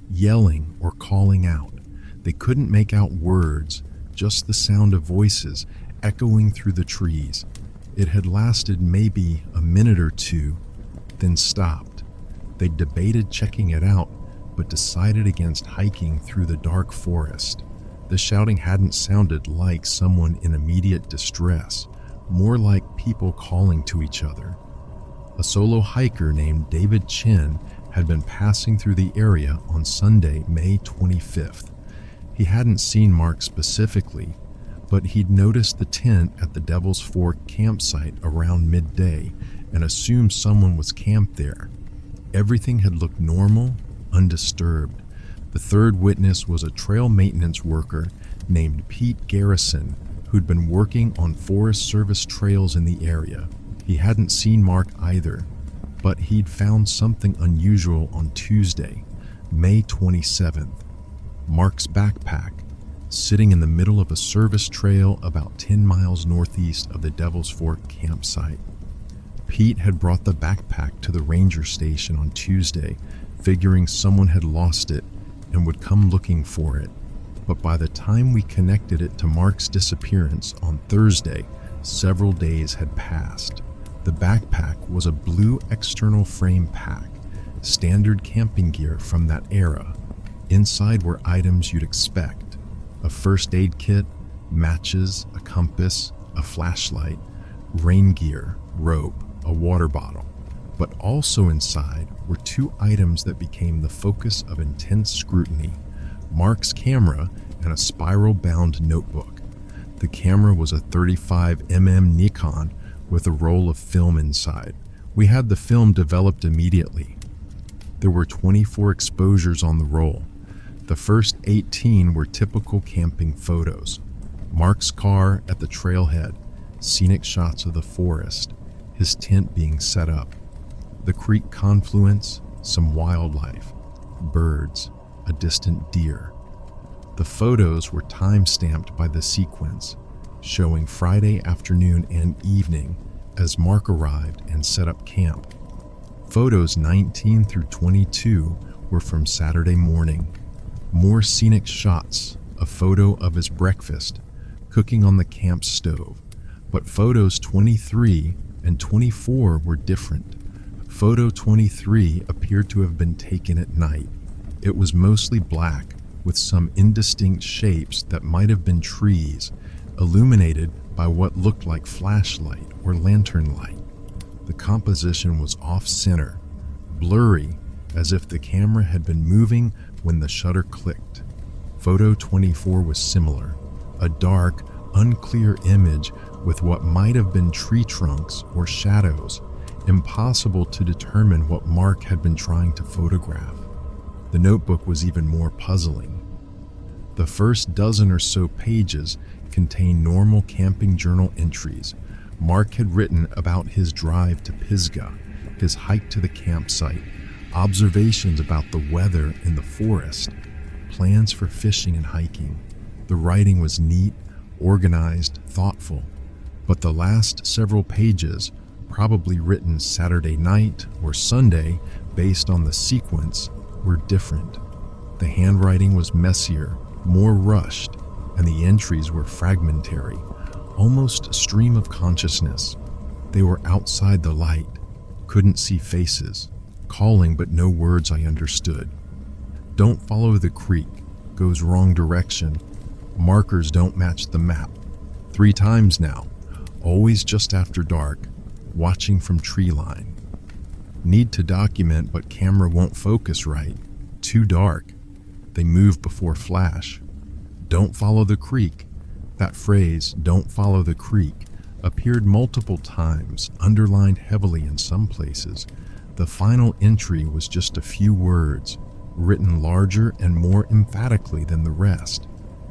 yelling or calling out. They couldn't make out words, just the sound of voices echoing through the trees. It had lasted maybe a minute or two, then stopped. They debated checking it out, but decided against hiking through the dark forest. The shouting hadn't sounded like someone in immediate distress, more like people calling to each other. A solo hiker named David Chin had been passing through the area on Sunday, May 25th. He hadn't seen Mark specifically, but he'd noticed the tent at the Devil's Fork campsite around midday and assumed someone was camped there. Everything had looked normal, undisturbed. The third witness was a trail maintenance worker named Pete Garrison, who'd been working on Forest Service trails in the area. He hadn't seen Mark either, but he'd found something unusual on Tuesday, May 27th. Mark's backpack, sitting in the middle of a service trail about 10 miles northeast of the Devil's Fork campsite. Pete had brought the backpack to the ranger station on Tuesday, figuring someone had lost it and would come looking for it. But by the time we connected it to Mark's disappearance on Thursday, several days had passed. The backpack was a blue external frame pack, standard camping gear from that era. Inside were items you'd expect: a first aid kit, matches, a compass, a flashlight, rain gear, rope, a water bottle. But also inside were 2 items that became the focus of intense scrutiny: Mark's camera and a spiral-bound notebook. The camera was a 35mm Nikon with a roll of film inside. We had the film developed immediately. There were 24 exposures on the roll. The first 18 were typical camping photos: Mark's car at the trailhead, scenic shots of the forest, his tent being set up, the creek confluence, some wildlife, birds, a distant deer. The photos were time-stamped by the sequence, showing Friday afternoon and evening as Mark arrived and set up camp. Photos 19 through 22 were from Saturday morning. More scenic shots, a photo of his breakfast, cooking on the camp stove. But photos 23 and 24 were different. Photo 23 appeared to have been taken at night. It was mostly black, with some indistinct shapes that might have been trees, illuminated by what looked like flashlight or lantern light. The composition was off-center, blurry, as if the camera had been moving when the shutter clicked. Photo 24 was similar, a dark, unclear image with what might have been tree trunks or shadows, impossible to determine what Mark had been trying to photograph. The notebook was even more puzzling. The first dozen or so pages contained normal camping journal entries. Mark had written about his drive to Pisgah, his hike to the campsite, observations about the weather in the forest, plans for fishing and hiking. The writing was neat, organized, thoughtful, but the last several pages, probably written Saturday night or Sunday based on the sequence, were different. The handwriting was messier, more rushed, and the entries were fragmentary, almost stream of consciousness. They were outside the light, couldn't see faces, calling but no words I understood. Don't follow the creek, goes wrong direction. Markers don't match the map. 3 times now, always just after dark, watching from tree line. Need to document but camera won't focus right. Too dark. They move before flash. Don't follow the creek. That phrase, don't follow the creek, appeared multiple times, underlined heavily in some places. The final entry was just a few words, written larger and more emphatically than the rest.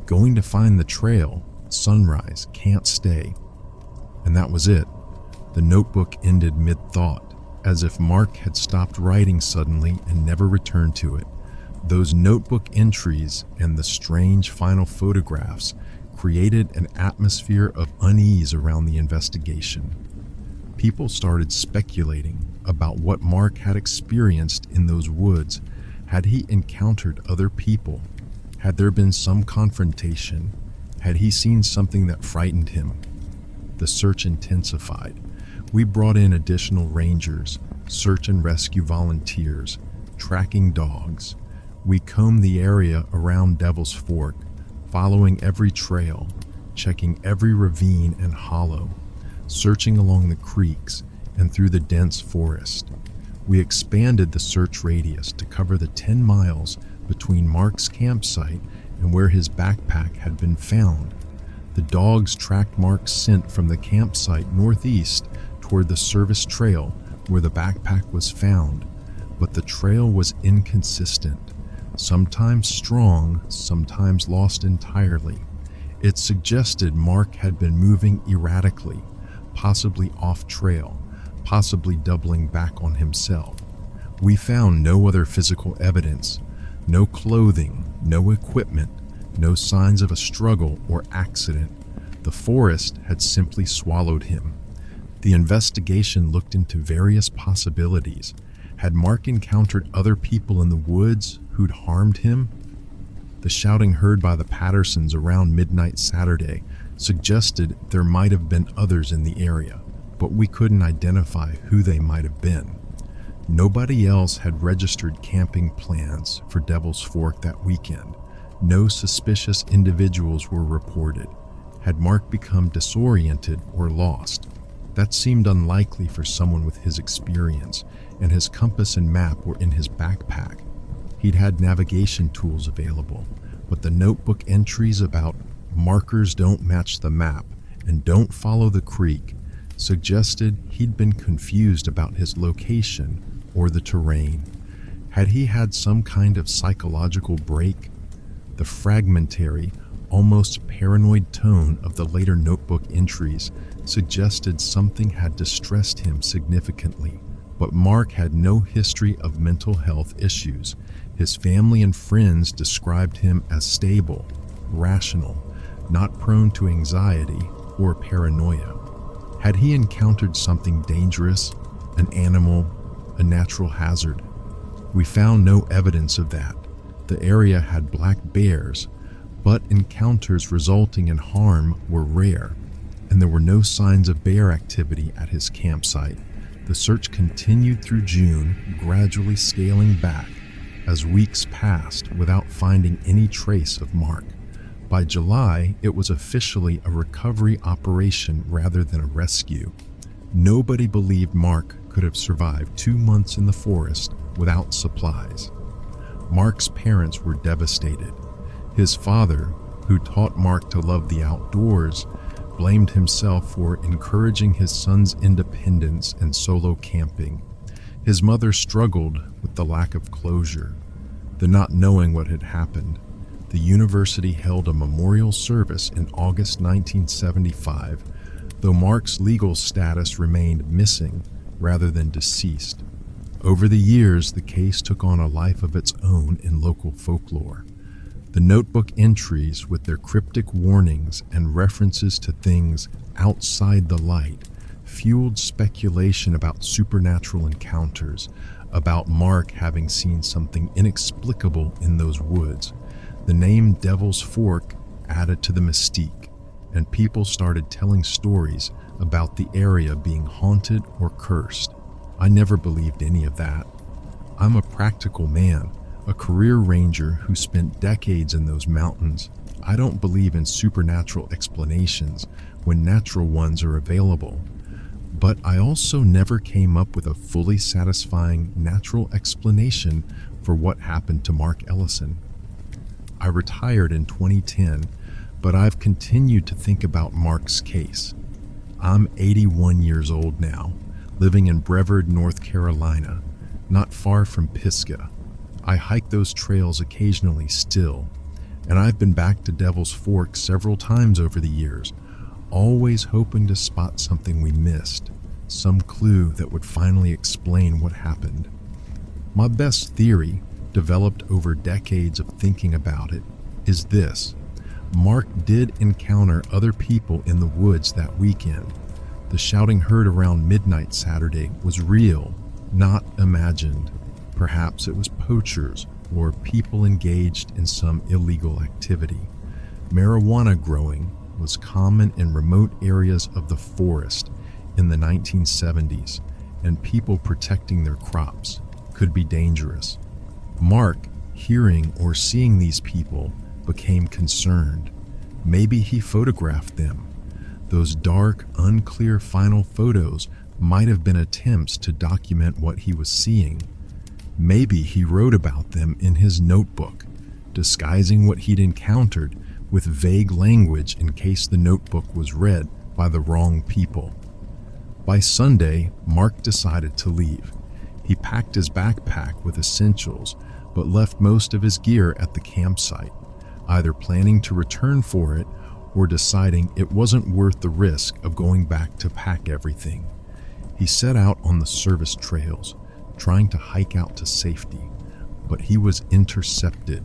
Going to find the trail, sunrise, can't stay. And that was it. The notebook ended mid-thought, as if Mark had stopped writing suddenly and never returned to it. Those notebook entries and the strange final photographs created an atmosphere of unease around the investigation. People started speculating about what Mark had experienced in those woods. Had he encountered other people? Had there been some confrontation? Had he seen something that frightened him? The search intensified. We brought in additional rangers, search and rescue volunteers, tracking dogs. We combed the area around Devil's Fork, following every trail, checking every ravine and hollow, searching along the creeks and through the dense forest. We expanded the search radius to cover the 10 miles between Mark's campsite and where his backpack had been found. The dogs tracked Mark's scent from the campsite northeast toward the service trail where the backpack was found, but the trail was inconsistent, sometimes strong, sometimes lost entirely. It suggested Mark had been moving erratically, possibly off trail, possibly doubling back on himself. We found no other physical evidence, no clothing, no equipment, no signs of a struggle or accident. The forest had simply swallowed him. The investigation looked into various possibilities. Had Mark encountered other people in the woods who'd harmed him? The shouting heard by the Pattersons around midnight Saturday suggested there might have been others in the area, but we couldn't identify who they might have been. Nobody else had registered camping plans for Devil's Fork that weekend. No suspicious individuals were reported. Had Mark become disoriented or lost? That seemed unlikely for someone with his experience, and his compass and map were in his backpack. He'd had navigation tools available, but the notebook entries about markers don't match the map and don't follow the creek suggested he'd been confused about his location or the terrain. Had he had some kind of psychological break? The fragmentary, almost paranoid tone of the later notebook entries suggested something had distressed him significantly, but Mark had no history of mental health issues. His family and friends described him as stable, rational, not prone to anxiety or paranoia. Had he encountered something dangerous, an animal, a natural hazard? We found no evidence of that. The area had black bears, but encounters resulting in harm were rare, and there were no signs of bear activity at his campsite. The search continued through June, gradually scaling back as weeks passed without finding any trace of Mark. By July, it was officially a recovery operation rather than a rescue. Nobody believed Mark could have survived 2 months in the forest without supplies. Mark's parents were devastated. His father, who taught Mark to love the outdoors, blamed himself for encouraging his son's independence and solo camping. His mother struggled with the lack of closure, the not knowing what had happened. The university held a memorial service in August 1975, though Mark's legal status remained missing rather than deceased. Over the years, the case took on a life of its own in local folklore. The notebook entries, with their cryptic warnings and references to things outside the light, fueled speculation about supernatural encounters, about Mark having seen something inexplicable in those woods. The name Devil's Fork added to the mystique, and people started telling stories about the area being haunted or cursed. I never believed any of that. I'm a practical man, a career ranger who spent decades in those mountains. I don't believe in supernatural explanations when natural ones are available. But I also never came up with a fully satisfying natural explanation for what happened to Mark Ellison. I retired in 2010, but I've continued to think about Mark's case. I'm 81 years old now, living in Brevard, North Carolina, not far from Pisgah. I hike those trails occasionally still, and I've been back to Devil's Fork several times over the years, always hoping to spot something we missed, some clue that would finally explain what happened. My best theory, developed over decades of thinking about it, is this. Mark did encounter other people in the woods that weekend. The shouting heard around midnight Saturday was real, not imagined. Perhaps it was poachers or people engaged in some illegal activity. Marijuana growing was common in remote areas of the forest in the 1970s, and people protecting their crops could be dangerous. Mark, hearing or seeing these people, became concerned. Maybe he photographed them. Those dark, unclear final photos might have been attempts to document what he was seeing. Maybe he wrote about them in his notebook, disguising what he'd encountered with vague language in case the notebook was read by the wrong people. By Sunday, Mark decided to leave. He packed his backpack with essentials, but left most of his gear at the campsite, either planning to return for it or deciding it wasn't worth the risk of going back to pack everything. He set out on the service trails, trying to hike out to safety, but he was intercepted.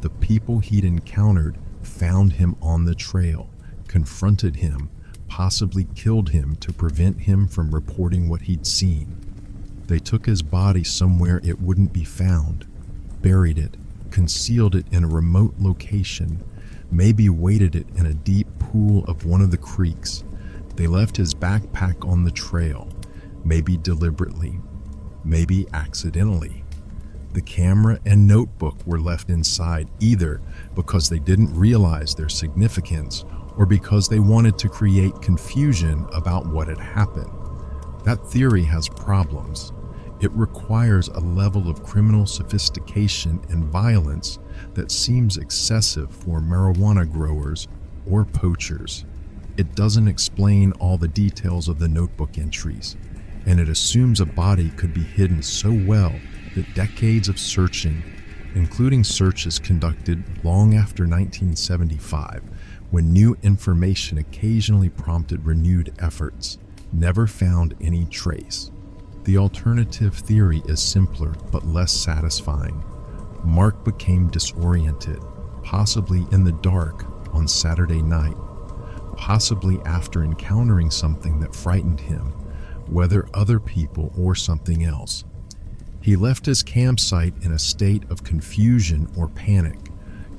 The people he'd encountered found him on the trail, confronted him, possibly killed him to prevent him from reporting what he'd seen. They took his body somewhere it wouldn't be found, buried it, concealed it in a remote location, maybe weighted it in a deep pool of one of the creeks. They left his backpack on the trail, maybe deliberately, maybe accidentally. The camera and notebook were left inside either because they didn't realize their significance or because they wanted to create confusion about what had happened. That theory has problems. It requires a level of criminal sophistication and violence that seems excessive for marijuana growers or poachers. It doesn't explain all the details of the notebook entries, and it assumes a body could be hidden so well that decades of searching, including searches conducted long after 1975, when new information occasionally prompted renewed efforts, never found any trace. The alternative theory is simpler but less satisfying. Mark became disoriented, possibly in the dark on Saturday night, possibly after encountering something that frightened him, whether other people or something else. He left his campsite in a state of confusion or panic,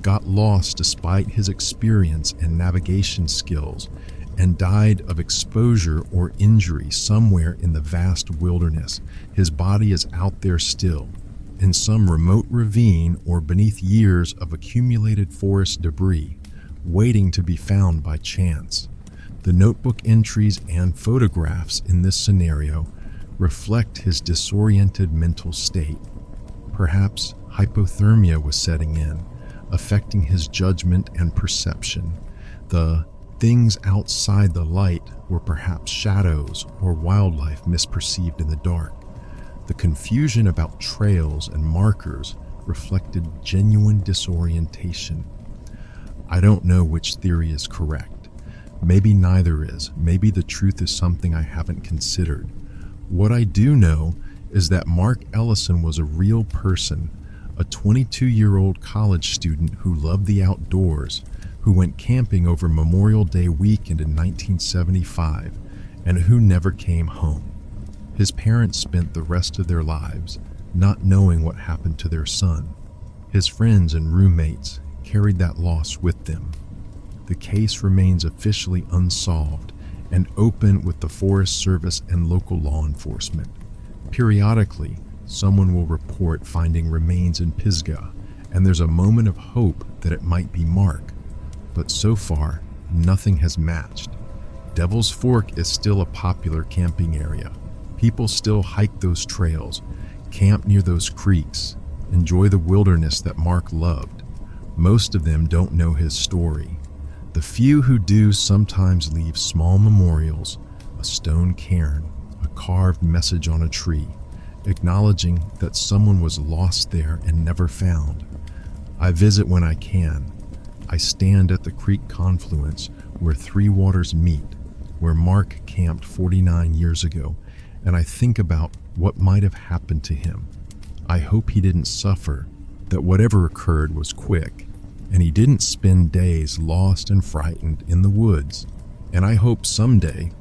got lost despite his experience and navigation skills, and died of exposure or injury somewhere in the vast wilderness. His body is out there still, in some remote ravine or beneath years of accumulated forest debris, waiting to be found by chance. The notebook entries and photographs in this scenario reflect his disoriented mental state. Perhaps hypothermia was setting in, affecting his judgment and perception. The things outside the light were perhaps shadows or wildlife misperceived in the dark. The confusion about trails and markers reflected genuine disorientation. I don't know which theory is correct. Maybe neither is. Maybe the truth is something I haven't considered. What I do know is that Mark Ellison was a real person, a 22-year-old college student who loved the outdoors, who went camping over Memorial Day weekend in 1975, and who never came home. His parents spent the rest of their lives not knowing what happened to their son. His friends and roommates carried that loss with them. The case remains officially unsolved and open with the Forest Service and local law enforcement. Periodically, someone will report finding remains in Pisgah, and there's a moment of hope that it might be Mark. But so far, nothing has matched. Devil's Fork is still a popular camping area. People still hike those trails, camp near those creeks, enjoy the wilderness that Mark loved. Most of them don't know his story. The few who do sometimes leave small memorials, a stone cairn, a carved message on a tree, acknowledging that someone was lost there and never found. I visit when I can. I stand at the creek confluence where three waters meet, where Mark camped 49 years ago, and I think about what might have happened to him. I hope he didn't suffer, that whatever occurred was quick, and he didn't spend days lost and frightened in the woods. And I hope someday,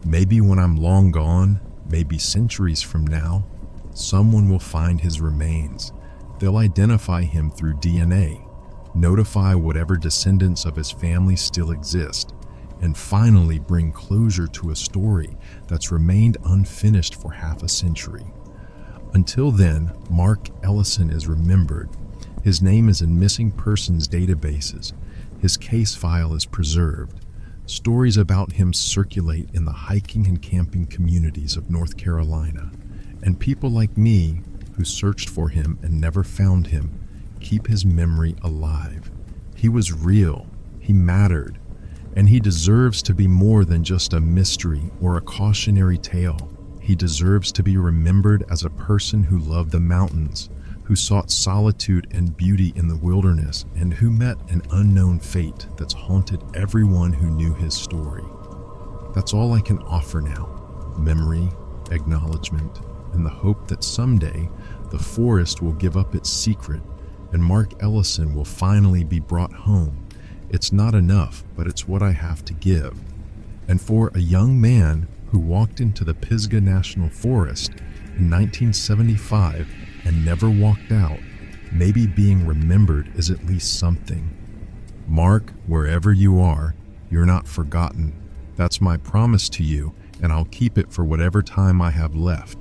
maybe when I'm long gone, maybe centuries from now, someone will find his remains. They'll identify him through DNA, notify whatever descendants of his family still exist, and finally bring closure to a story that's remained unfinished for half a century. Until then, Mark Ellison is remembered. His name is in missing persons databases. His case file is preserved. Stories about him circulate in the hiking and camping communities of North Carolina. And people like me, who searched for him and never found him, keep his memory alive. He was real, he mattered, and he deserves to be more than just a mystery or a cautionary tale. He deserves to be remembered as a person who loved the mountains, who sought solitude and beauty in the wilderness, and who met an unknown fate that's haunted everyone who knew his story. That's all I can offer now: memory, acknowledgement, and the hope that someday the forest will give up its secret and Mark Ellison will finally be brought home. It's not enough, but it's what I have to give. And for a young man who walked into the Pisgah National Forest in 1975 and never walked out, maybe being remembered is at least something. Mark, wherever you are, you're not forgotten. That's my promise to you, and I'll keep it for whatever time I have left.